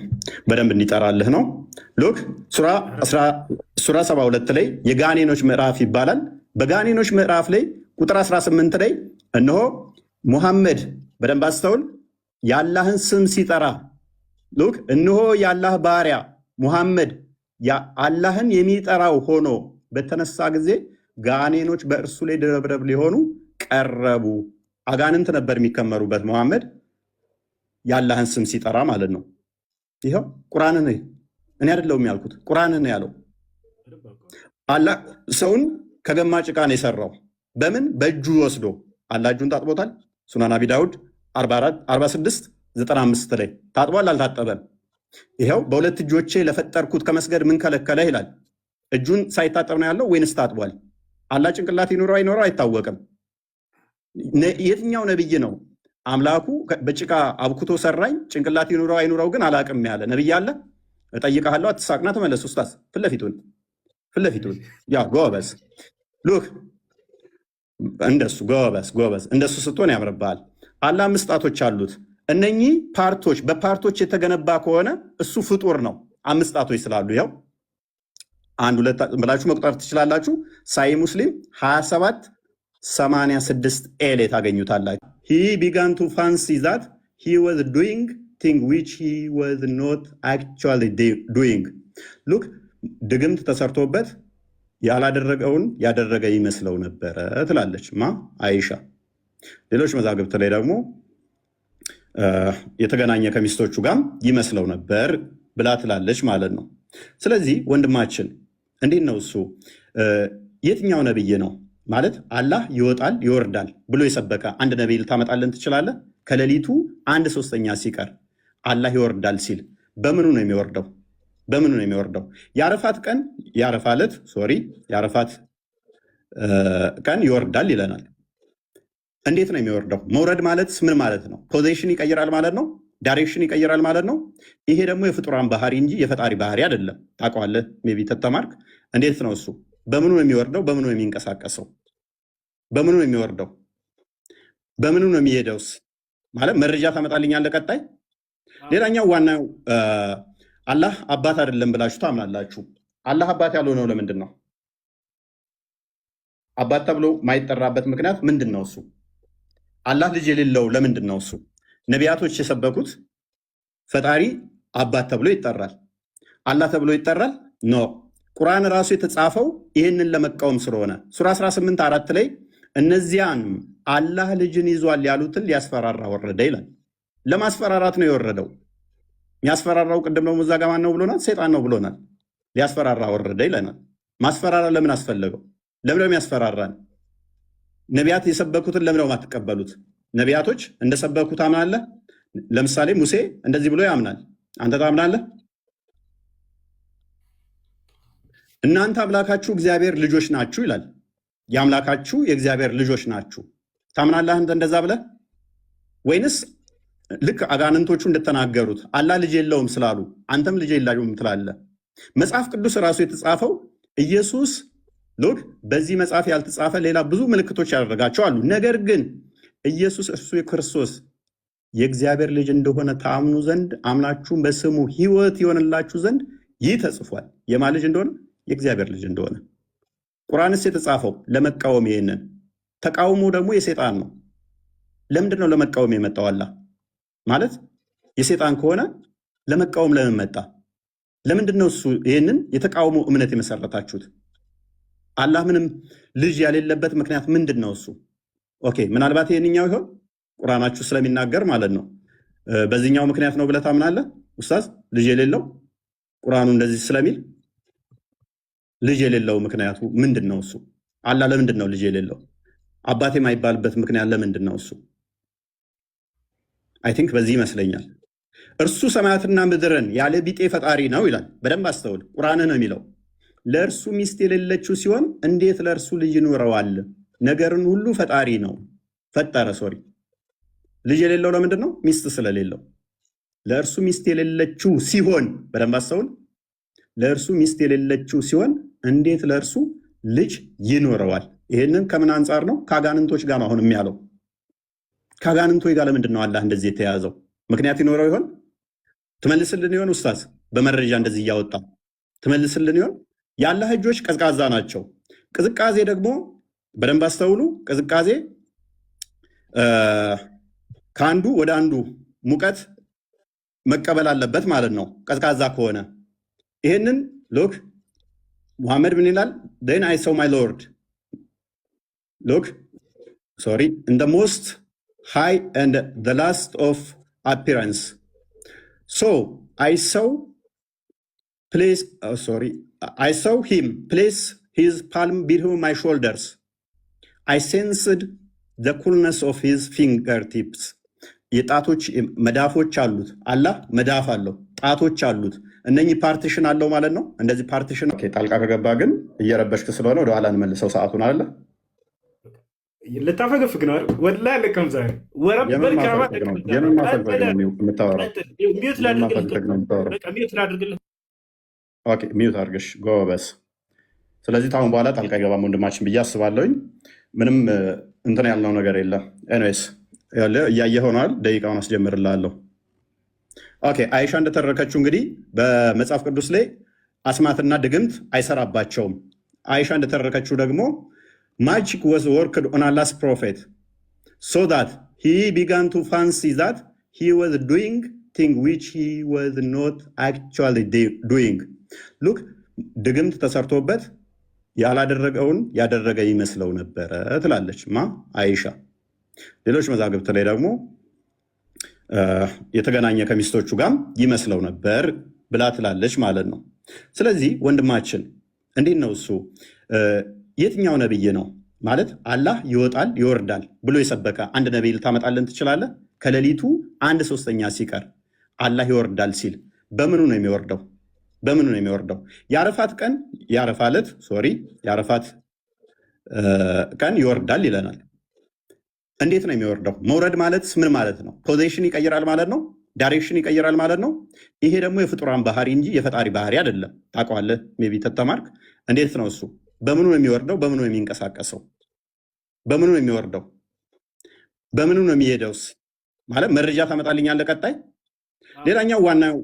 በደንብ እንዲጠራልህ ነው። ሉክ ሱራ 72 ላይ የጋኔኖች ምዕራፍ ይባላል። በጋኔኖች ምዕራፍ ላይ ቁጥር 18 ላይ እነሆ ሙሐመድ በደንብ አስተውል፣ የአላህን ስም ሲጠራ ሉክ እነሆ የአላህ ባሪያ ሙሐመድ አላህን የሚጠራው ሆኖ በተነሳ ጊዜ ጋኔኖች በእርሱ ላይ ድረብረብ ሊሆኑ ቀረቡ። አጋንንት ነበር የሚከመሩበት መሐመድ የአላህን ስም ሲጠራ ማለት ነው። ይኸው ቁርአንን እኔ አይደለሁም ያልኩት፣ ቁርአንን ያለው አላህ ሰውን ከገማ ጭቃ ነው የሰራው። በምን በእጁ ወስዶ አላህ እጁን ታጥቦታል። ሱናን አቢ ዳውድ 46:95 ላይ ታጥቧል አልታጠበም? ይኸው በሁለት እጆቼ ለፈጠርኩት ከመስገድ ምን ከለከለ ይላል። እጁን ሳይታጠብ ነው ያለው ወይንስ ታጥቧል? አላህ ጭንቅላት ይኖረው አይኖረው አይታወቅም። የትኛው ነብይ ነው አምላኩ በጭቃ አብኩቶ ሰራኝ ጭንቅላት ይኖረው አይኖረው ግን አላቅም ያለ ነብይ አለ? እጠይቅሃለሁ፣ አትሳቅና ተመለስ። ኡስታዝ ፊት ለፊቱን ያ ጎበዝ ሉክ እንደሱ ጎበዝ እንደሱ ስትሆን ያምርብሃል። አላህ 5 ጣቶች አሉት። እነኚህ ፓርቶች በፓርቶች የተገነባ ከሆነ እሱ ፍጡር ነው። 5 ጣቶች ስላሉ ይኸው 1 2 ብላችሁ መቁጠር ትችላላችሁ። ሳይ ሙስሊም 27:86 ኤ ላይ ታገኙታላችሁ። he began to fancy that he was doing thing which he was not actually doing look ድግምት ተሰርቶበት ያላደረገውን ያደረገ ይመስለው ነበረ ትላለች አይሻ። ሌሎች መዛግብት ላይ ደግሞ የተገናኘ ከሚስቶቹ ጋርም ይመስለው ነበር ብላ ትላለች ማለት ነው። ስለዚህ ወንድማችን እንዴት ነው እሱ የትኛው ነብይ ነው ማለት አላህ ይወጣል ይወርዳል ብሎ የሰበከ አንድ ነብይ ልታመጣልን ትችላለህ? ከሌሊቱ 1/3 ሲቀር አላህ ይወርዳል ሲል በምኑ ነው የሚወርደው? የአረፋት ቀን ይወርዳል ይለናል። እንዴት ነው የሚወርደው? መውረድ ማለት ምን ማለት ነው? ፖዚሽን ይቀይራል ማለት ነው። ዳይሬክሽን ይቀይራል ማለት ነው። ይሄ ደግሞ የፍጡራን ባህሪ እንጂ የፈጣሪ ባህሪ አይደለም። ታውቀዋለህ ሜይ ቢ ተተማርክ። እንዴት ነው እሱ? በምኑ ነው የሚወርደው? በምኑ ነው የሚንቀሳቀሰው? በምኑ ነው የሚወርደው? በምኑ ነው የሚሄደውስ? ማለት መረጃ ታመጣልኛለህ ቀጣይ። ሌላኛው ዋናው አላህ አባት አይደለም ብላችሁ ታምናላችሁ። አላህ አባት ያልሆነው ለምንድን ነው? አባት ተብሎ ማይጠራበት ምክንያት ምንድን ነው? እሱ አላህ ልጅ የሌለው ለምንድን ነው? እሱ ነቢያቶች የሰበኩት ፈጣሪ አባት ተብሎ ይጠራል፣ አላህ ተብሎ ይጠራል ኖ። ቁርአን ራሱ የተጻፈው ይህንን ለመቃወም ስለሆነ ሱራ 18:4 ላይ እነዚያን አላህ ልጅን ይዟል ያሉትን ሊያስፈራራ ወረደ ይላል። ለማስፈራራት ነው የወረደው። የሚያስፈራራው ቅድም ደግሞ እዛ ጋ ማን ነው ብሎናል? ሰይጣን ነው ብሎናል። ሊያስፈራራ ወረደ ይለናል። ማስፈራራ ለምን አስፈለገው? ለምን የሚያስፈራራን? ነቢያት የሰበኩትን ለምን የማትቀበሉት? ነቢያቶች እንደሰበኩ ታምናለህ? ለምሳሌ ሙሴ እንደዚህ ብሎ ያምናል። አንተ ታምናለህ? እናንተ አምላካችሁ እግዚአብሔር ልጆች ናችሁ ይላል። የአምላካችሁ የእግዚአብሔር ልጆች ናችሁ ታምናለህ አንተ እንደዛ ብለህ? ወይንስ ልክ አጋንንቶቹ እንደተናገሩት አላህ ልጅ የለውም ስላሉ አንተም ልጅ የለውም ትላለህ? መጽሐፍ ቅዱስ ራሱ የተጻፈው ኢየሱስ ሎክ በዚህ መጽሐፍ ያልተጻፈ ሌላ ብዙ ምልክቶች ያደረጋቸው አሉ። ነገር ግን ኢየሱስ እርሱ የክርስቶስ የእግዚአብሔር ልጅ እንደሆነ ታምኑ ዘንድ አምናችሁም በስሙ ሕይወት ይሆንላችሁ ዘንድ ይህ ተጽፏል። የማን ልጅ እንደሆነ? የእግዚአብሔር ልጅ እንደሆነ። ቁርአንስ የተጻፈው ለመቃወም፣ ይሄንን ተቃውሞ ደግሞ የሰይጣን ነው። ለምንድን ነው ለመቃወም የመጣው? አላህ ማለት የሰይጣን ከሆነ ለመቃወም ለምን መጣ? ለምንድን ነው እሱ ይሄንን የተቃውሞ እምነት የመሰረታችሁት? አላህ ምንም ልጅ ያሌለበት ምክንያት ምንድን ነው እሱ? ኦኬ ምናልባት ይሄንኛው ይሆን ቁርአናችሁ ስለሚናገር ማለት ነው። በዚህኛው ምክንያት ነው ብለህ ታምናለህ ኡስታዝ? ልጅ የሌለው ቁርአኑ እንደዚህ ስለሚል ልጅ የሌለው ምክንያቱ ምንድን ነው እሱ? አላህ ለምንድን ነው ልጅ የሌለው? አባቴ የማይባልበት ምክንያት ለምንድን ነው እሱ? አይ ቲንክ በዚህ ይመስለኛል። እርሱ ሰማያትና ምድርን ያለ ቢጤ ፈጣሪ ነው ይላል። በደንብ አስተውል። ቁርአን ነው የሚለው ለእርሱ ሚስት የሌለችው ሲሆን እንዴት ለእርሱ ልጅ ይኖረዋል? ነገርን ሁሉ ፈጣሪ ነው ፈጠረ። ሶሪ ልጅ የሌለው ለምንድን ነው? ሚስት ስለሌለው። ለእርሱ ሚስት የሌለችው ሲሆን፣ በደንብ አስተውል። ለእርሱ ሚስት የሌለችው ሲሆን እንዴት ለእርሱ ልጅ ይኖረዋል? ይህንን ከምን አንጻር ነው? ከአጋንንቶች ጋር ነው አሁን የሚያለው። ከአጋንንቶች ጋር ለምንድን ነው አላህ እንደዚህ የተያዘው? ምክንያት ይኖረው ይሆን? ትመልስልን ይሆን ኡስታዝ? በመረጃ እንደዚህ እያወጣ ትመልስልን ይሆን? የአላህ እጆች ቀዝቃዛ ናቸው። ቅዝቃዜ ደግሞ በደንብ አስተውሉ። ቅዝቃዜ ከአንዱ ወደ አንዱ ሙቀት መቀበል አለበት ማለት ነው። ቀዝቃዛ ከሆነ ይህንን ሉክ ሙሐመድ ምን ይላል? then I saw my Lord look sorry in the most high and the last of appearance so I saw place I saw him place his palm between my shoulders. I sensed the coolness of his fingertips. የጣቶች መዳፎች አሉት። አላህ መዳፍ አለው፣ ጣቶች አሉት። እነኚህ ፓርቲሽን አለው ማለት ነው። እንደዚህ ፓርቲሽን ጣልቃ ከገባ ግን እየረበሽክ ስለሆነ ወደኋላ እንመልሰው ሰዓቱን አለ ልታፈገፍግ ነው ወላሂ ለቀም ዛሬ ወረበር ካማ ሚዩት አድርገሽ ጎበዝ። ስለዚህ ታሁን በኋላ ጣልቃ አይገባም ወንድማችን ብዬ አስባለሁኝ። ምንም እንትን ያልነው ነገር የለም። ኤኒዌይስ እያየ ሆኗል። ደቂቃውን አስጀምርላለሁ። ኦኬ አይሻ እንደተረከችው እንግዲህ በመጽሐፍ ቅዱስ ላይ አስማትና ድግምት አይሰራባቸውም። አይሻ እንደተረከችው ደግሞ magic was worked on Allah's prophet so that he began to fancy that he was doing things which he was not actually doing. look ድግምት ተሰርቶበት ያላደረገውን ያደረገ ይመስለው ነበረ ትላለች ማ አይሻ። ሌሎች መዛግብት ላይ ደግሞ የተገናኘ ከሚስቶቹ ጋር ይመስለው ነበር ብላ ትላለች ማለት ነው። ስለዚህ ወንድማችን እንዴት ነው እሱ የትኛው ነብይ ነው ማለት አላህ ይወጣል ይወርዳል ብሎ የሰበከ አንድ ነብይ ልታመጣልን ትችላለህ? ከሌሊቱ 1/3 ሲቀር አላህ ይወርዳል ሲል በምኑ ነው የሚወርደው? በምኑ ነው የሚወርደው? የአረፋት ቀን የአረፋት ቀን ይወርዳል ይለናል። እንዴት ነው የሚወርደው? መውረድ ማለት ምን ማለት ነው? ፖዚሽን ይቀይራል ማለት ነው። ዳይሬክሽን ይቀይራል ማለት ነው። ይሄ ደግሞ የፍጡራን ባህሪ እንጂ የፈጣሪ ባህሪ አይደለም። ታውቀዋለህ ሜይ ቢ ተተማርክ። እንዴት ነው እሱ? በምኑ ነው የሚወርደው? በምኑ ነው የሚንቀሳቀሰው? በምኑ ነው የሚወርደው? በምኑ ነው የሚሄደውስ? ማለት መረጃ ታመጣልኛለህ ቀጣይ። ሌላኛው ዋናው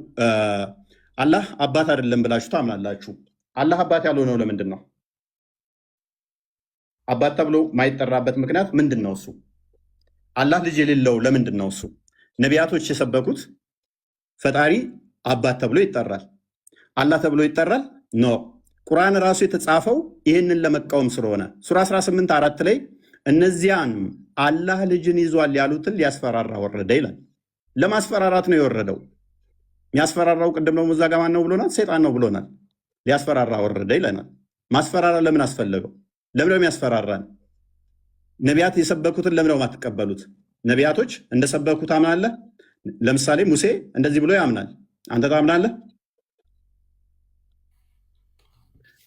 አላህ አባት አይደለም ብላችሁ ታምናላችሁ። አላህ አባት ያልሆነው ለምንድን ነው? አባት ተብሎ ማይጠራበት ምክንያት ምንድን ነው? እሱ አላህ ልጅ የሌለው ለምንድን ነው? እሱ ነቢያቶች የሰበኩት ፈጣሪ አባት ተብሎ ይጠራል፣ አላህ ተብሎ ይጠራል? ኖ ቁርአን ራሱ የተጻፈው ይህንን ለመቃወም ስለሆነ ሱራ 18:4 ላይ እነዚያን አላህ ልጅን ይዟል ያሉትን ሊያስፈራራ ወረደ ይላል። ለማስፈራራት ነው የወረደው። የሚያስፈራራው ቅድም ነው ሙዛጋ ማን ነው ብሎናል? ሰይጣን ነው ብሎናል። ሊያስፈራራ ወረደ ይለናል። ማስፈራራ ለምን አስፈለገው? ለምን ነው የሚያስፈራራን? ነቢያት የሰበኩትን ለምን ነው የማትቀበሉት? ነቢያቶች እንደሰበኩት ታምናለህ? ለምሳሌ ሙሴ እንደዚህ ብሎ ያምናል። አንተ ታምናለህ?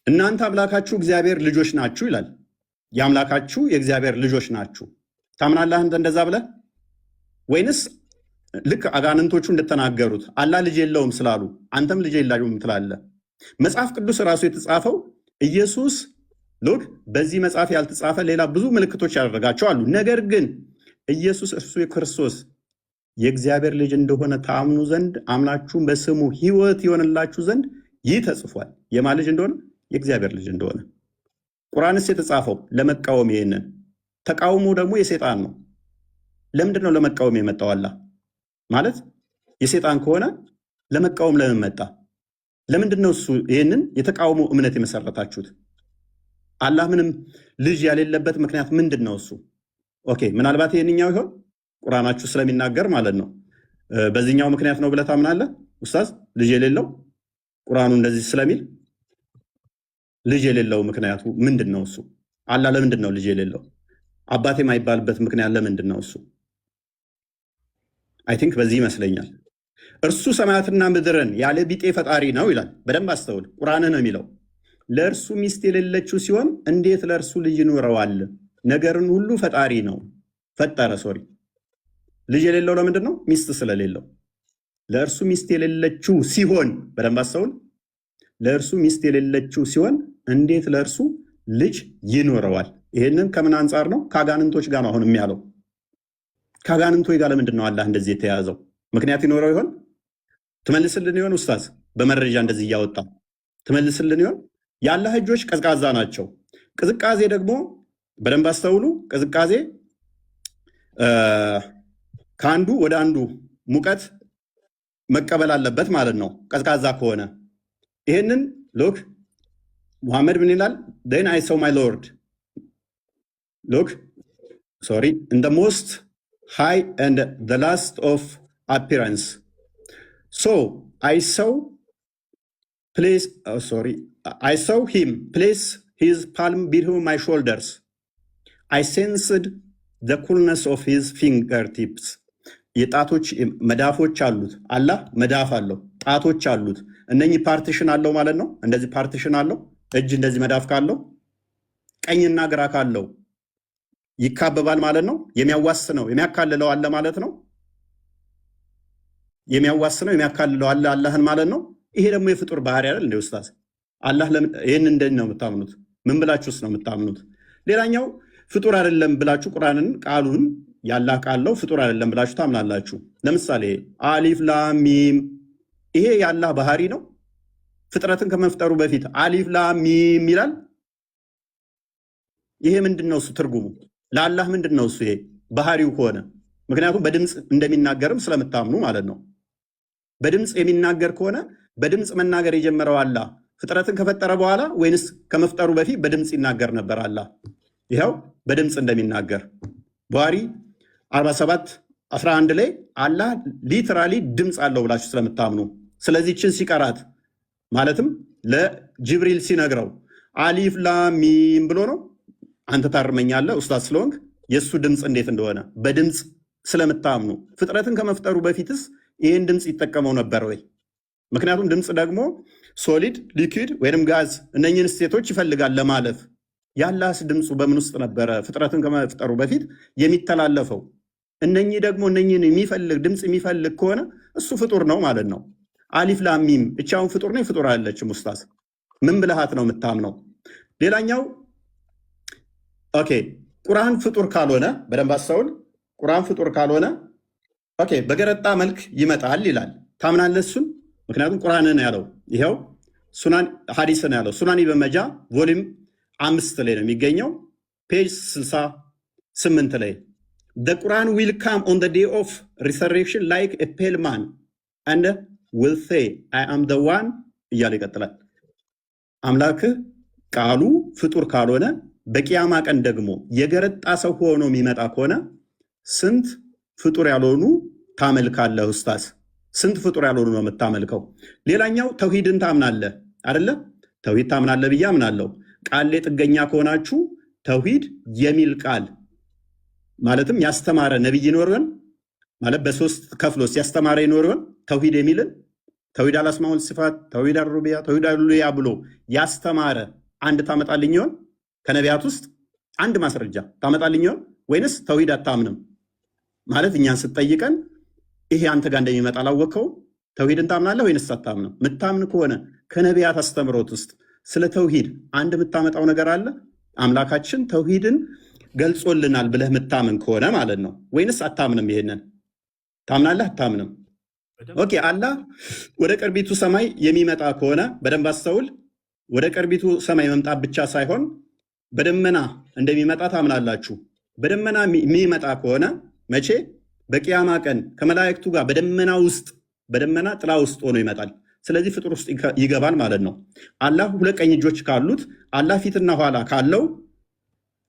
እናንተ አምላካችሁ እግዚአብሔር ልጆች ናችሁ ይላል። የአምላካችሁ የእግዚአብሔር ልጆች ናችሁ ታምናለህ አንተ እንደዛ ብለህ? ወይንስ ልክ አጋንንቶቹ እንደተናገሩት አላህ ልጅ የለውም ስላሉ አንተም ልጅ የለውም ትላለህ? መጽሐፍ ቅዱስ ራሱ የተጻፈው ኢየሱስ ሎክ በዚህ መጽሐፍ ያልተጻፈ ሌላ ብዙ ምልክቶች ያደረጋቸው አሉ። ነገር ግን ኢየሱስ እርሱ የክርስቶስ የእግዚአብሔር ልጅ እንደሆነ ታምኑ ዘንድ አምናችሁም በስሙ ሕይወት ይሆንላችሁ ዘንድ ይህ ተጽፏል። የማን ልጅ እንደሆነ? የእግዚአብሔር ልጅ እንደሆነ። ቁርአንስ የተጻፈው ለመቃወም፣ ይሄንን ተቃውሞ ደግሞ የሰይጣን ነው። ለምንድን ነው ለመቃወም የመጣው? አላህ ማለት የሰይጣን ከሆነ ለመቃወም ለምን መጣ? ለምንድን ነው እሱ ይሄንን የተቃውሞ እምነት የመሰረታችሁት? አላህ ምንም ልጅ ያሌለበት ምክንያት ምንድን ነው እሱ? ኦኬ ምናልባት ይሄንኛው ይሆን ቁርአናችሁ ስለሚናገር ማለት ነው። በዚህኛው ምክንያት ነው ብለህ ታምናለህ ኡስታዝ? ልጅ የሌለው ቁርአኑ እንደዚህ ስለሚል ልጅ የሌለው ምክንያቱ ምንድን ነው እሱ? አላህ ለምንድን ነው ልጅ የሌለው? አባቴ የማይባልበት ምክንያት ለምንድን ነው እሱ? አይ ቲንክ በዚህ ይመስለኛል። እርሱ ሰማያትና ምድርን ያለ ቢጤ ፈጣሪ ነው ይላል። በደንብ አስተውል። ቁርአንህ ነው የሚለው። ለእርሱ ሚስት የሌለችው ሲሆን እንዴት ለእርሱ ልጅ ይኖረዋል? ነገርን ሁሉ ፈጣሪ ነው ፈጠረ። ልጅ የሌለው ለምንድን ነው? ሚስት ስለሌለው። ለእርሱ ሚስት የሌለችው ሲሆን፣ በደንብ አስተውል። ለእርሱ ሚስት የሌለችው ሲሆን እንዴት ለእርሱ ልጅ ይኖረዋል? ይሄንን ከምን አንጻር ነው? ከአጋንንቶች ጋር ነው አሁን የሚያለው። ከአጋንንቶች ጋር ለምንድን ነው አላህ እንደዚህ የተያዘው? ምክንያት ይኖረው ይሆን? ትመልስልን ይሆን ኡስታዝ? በመረጃ እንደዚህ እያወጣ ትመልስልን ይሆን? የአላህ እጆች ቀዝቃዛ ናቸው። ቅዝቃዜ ደግሞ በደንብ አስተውሉ። ቅዝቃዜ ከአንዱ ወደ አንዱ ሙቀት መቀበል አለበት ማለት ነው። ቀዝቃዛ ከሆነ ይህንን ሎክ ሙሐመድ ምን ይላል? then I saw my Lord look sorry in the most high and the last of appearance so I saw place I saw him place his palm between my shoulders. I sensed the coolness of his fingertips. የጣቶች መዳፎች አሉት። አላህ መዳፍ አለው፣ ጣቶች አሉት። እነኚህ ፓርቲሽን አለው ማለት ነው። እንደዚህ ፓርቲሽን አለው። እጅ እንደዚህ መዳፍ ካለው ቀኝና ግራ ካለው ይካበባል ማለት ነው። የሚያዋስነው የሚያካልለው አለ ማለት ነው። የሚያዋስነው የሚያካልለው አለ አላህን ማለት ነው። ይሄ ደግሞ የፍጡር ባህሪ አይደል እንዴ ኡስታዝ? አላህ ይህን እንደዚህ ነው የምታምኑት? ምን ብላችሁስ ነው የምታምኑት? ሌላኛው ፍጡር አይደለም ብላችሁ ቁርአንን ቃሉን ያላህ ቃለው ፍጡር አይደለም ብላችሁ ታምናላችሁ። ለምሳሌ አሊፍ ላም ሚም ይሄ ያላህ ባህሪ ነው። ፍጥረትን ከመፍጠሩ በፊት አሊፍ ላም ሚም ይላል። ይሄ ምንድነው እሱ ትርጉሙ? ለአላህ ምንድነው እሱ ይሄ ባህሪው ከሆነ? ምክንያቱም በድምፅ እንደሚናገርም ስለምታምኑ ማለት ነው። በድምፅ የሚናገር ከሆነ በድምፅ መናገር የጀመረው አላህ ፍጥረትን ከፈጠረ በኋላ ወይንስ ከመፍጠሩ በፊት በድምፅ ይናገር ነበር አላህ? ይኸው በድምፅ እንደሚናገር ቡኻሪ 47:11 ላይ አላህ ሊትራሊ ድምፅ አለው ብላችሁ ስለምታምኑ፣ ስለዚህ ችን ሲቀራት ማለትም ለጅብሪል ሲነግረው አሊፍ ላም ሚም ብሎ ነው። አንተ ታርመኛለህ ኡስታዝ ስለሆንክ የእሱ ድምፅ እንዴት እንደሆነ በድምፅ ስለምታምኑ፣ ፍጥረትን ከመፍጠሩ በፊትስ ይህን ድምፅ ይጠቀመው ነበር ወይ? ምክንያቱም ድምፅ ደግሞ ሶሊድ፣ ሊኩዊድ ወይም ጋዝ እነኝን ስቴቶች ይፈልጋል ለማለፍ። ያላህስ ድምፁ በምን ውስጥ ነበረ ፍጥረትን ከመፍጠሩ በፊት የሚተላለፈው? እነኚህ ደግሞ እነኝን የሚፈልግ ድምፅ የሚፈልግ ከሆነ እሱ ፍጡር ነው ማለት ነው። አሊፍ ላም ሚም እቻውን ፍጡር ነው ፍጡር አይደለችም ኡስታዝ? ምን ብልሃት ነው የምታምነው? ሌላኛው ኦኬ ቁርአን ፍጡር ካልሆነ በደንብ አስተውል። ቁርአን ፍጡር ካልሆነ ኦኬ በገረጣ መልክ ይመጣል ይላል። ታምናለህ እሱን? ምክንያቱም ቁርአንን ያለው ይኸው ሱናን ሐዲስን ያለው ሱናን ኢብን መጃ ቮሊዩም 5 ላይ ነው የሚገኘው ፔጅ 68 ላይ the Quran will come on the day of resurrection like a pale man and will say I am the one እያለ ይቀጥላል። አምላክህ ቃሉ ፍጡር ካልሆነ በቂያማ ቀን ደግሞ የገረጣ ሰው ሆኖ የሚመጣ ከሆነ ስንት ፍጡር ያልሆኑ ታመልካለህ ኡስታዝ? ስንት ፍጡር ያልሆኑ ነው የምታመልከው? ሌላኛው ተውሂድን ታምናለህ አይደለ? ተውሂድ ታምናለህ ብዬ አምናለሁ። ቃል ላይ ጥገኛ ከሆናችሁ ተውሂድ የሚል ቃል ማለትም ያስተማረ ነብይ ይኖርን ማለት በሶስት ከፍሎስ ያስተማረ ይኖርን ተውሂድ የሚልን ተውሂድ አልአስማኡል ሲፋት፣ ተውሂድ አልሩቢያ፣ ተውሂድ አልኡሉሂያ ብሎ ያስተማረ አንድ ታመጣልኝ ይሆን? ከነቢያት ውስጥ አንድ ማስረጃ ታመጣልኝ ይሆን? ወይንስ ተውሂድ አታምንም ማለት እኛን ስትጠይቀን ይሄ አንተ ጋር እንደሚመጣ አላወቀው? ተውሂድን ታምናለህ ወይንስ አታምንም? ምታምን ከሆነ ከነቢያት አስተምሮት ውስጥ ስለ ተውሂድ አንድ የምታመጣው ነገር አለ? አምላካችን ተውሂድን ገልጾልናል ብለህ ምታምን ከሆነ ማለት ነው። ወይንስ አታምንም? ይሄንን ታምናለህ አታምንም? ኦኬ አላህ ወደ ቅርቢቱ ሰማይ የሚመጣ ከሆነ በደንብ አስተውል። ወደ ቅርቢቱ ሰማይ መምጣት ብቻ ሳይሆን በደመና እንደሚመጣ ታምናላችሁ። በደመና የሚመጣ ከሆነ መቼ? በቂያማ ቀን ከመላእክቱ ጋር በደመና ውስጥ በደመና ጥላ ውስጥ ሆኖ ይመጣል። ስለዚህ ፍጡር ውስጥ ይገባል ማለት ነው። አላህ ሁለት ቀኝ እጆች ካሉት አላህ ፊትና ኋላ ካለው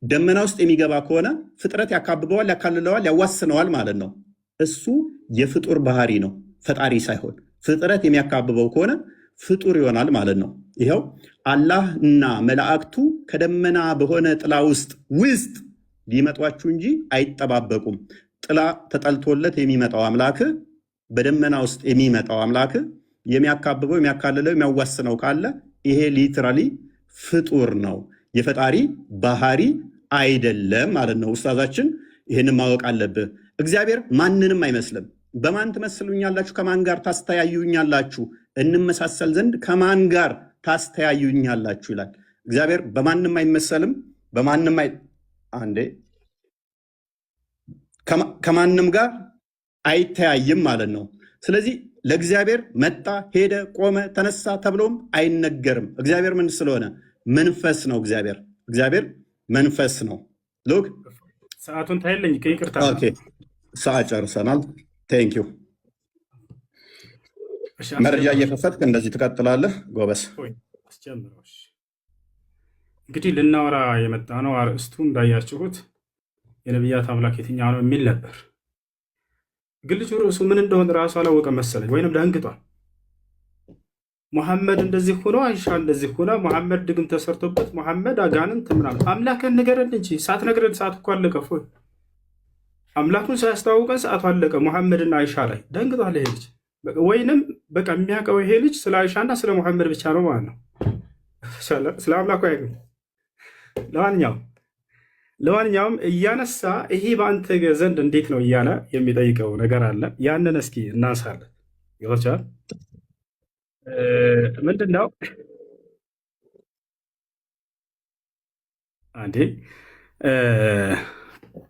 ደመና ውስጥ የሚገባ ከሆነ ፍጥረት ያካብበዋል፣ ያካልለዋል፣ ያዋስነዋል ማለት ነው። እሱ የፍጡር ባህሪ ነው፣ ፈጣሪ ሳይሆን። ፍጥረት የሚያካብበው ከሆነ ፍጡር ይሆናል ማለት ነው። ይኸው አላህና መላእክቱ ከደመና በሆነ ጥላ ውስጥ ሊመጧችሁ እንጂ አይጠባበቁም። ጥላ ተጠልቶለት የሚመጣው አምላክ በደመና ውስጥ የሚመጣው አምላክ የሚያካብበው የሚያካልለው የሚያዋስነው ካለ ይሄ ሊትራሊ ፍጡር ነው፣ የፈጣሪ ባህሪ አይደለም ማለት ነው። ኡስታዛችን ይህንን ማወቅ አለብህ። እግዚአብሔር ማንንም አይመስልም። በማን ትመስሉኛላችሁ? ከማን ጋር ታስተያዩኛላችሁ? እንመሳሰል ዘንድ ከማን ጋር ታስተያዩኛላችሁ ይላል። እግዚአብሔር በማንም አይመሰልም፣ በማንም አንዴ ከማንም ጋር አይተያይም ማለት ነው። ስለዚህ ለእግዚአብሔር መጣ፣ ሄደ፣ ቆመ፣ ተነሳ ተብሎም አይነገርም። እግዚአብሔር ምን ስለሆነ መንፈስ ነው። እግዚአብሔር መንፈስ ነው። ሎክ ሰዓቱን ታይለኝ ከይቅርታ ሰዓት ጨርሰናል። ቴንክ ዩ። መረጃ እየከፈትክ እንደዚህ ትቀጥላለህ። ጎበስ አስጀምረው። እንግዲህ ልናወራ የመጣ ነው አርእስቱ እንዳያችሁት የነቢያት አምላክ የትኛው ነው የሚል ነበር። ግን ልጁ ርዕሱ ምን እንደሆነ ራሱ አላወቀም መሰለኝ፣ ወይንም ደንግጧል። ሙሐመድ እንደዚህ ሆኖ አይሻ እንደዚህ ሆነ፣ ሙሐመድ ድግም ተሰርቶበት፣ ሙሐመድ አጋንንት ምናምን። አምላክን ንገረን እንጂ ሳትነግረን ሰዓት እኮ አለቀ። ፎይ አምላኩን ሳያስተዋውቀን ሰዓቱ አለቀ። ሙሐመድና አይሻ ላይ ደንግጧል ይሄ ልጅ። ወይንም በቃ የሚያውቀው ይሄ ልጅ ስለ አይሻና ስለ ሙሐመድ ብቻ ነው ማለት ነው። ስለ አምላኩ አይገኝ። ለማንኛውም እያነሳ ይሄ በአንተ ዘንድ እንዴት ነው እያለ የሚጠይቀው ነገር አለ። ያንን እስኪ እናንሳለን። ይወቻል ምንድን ነው አንዴ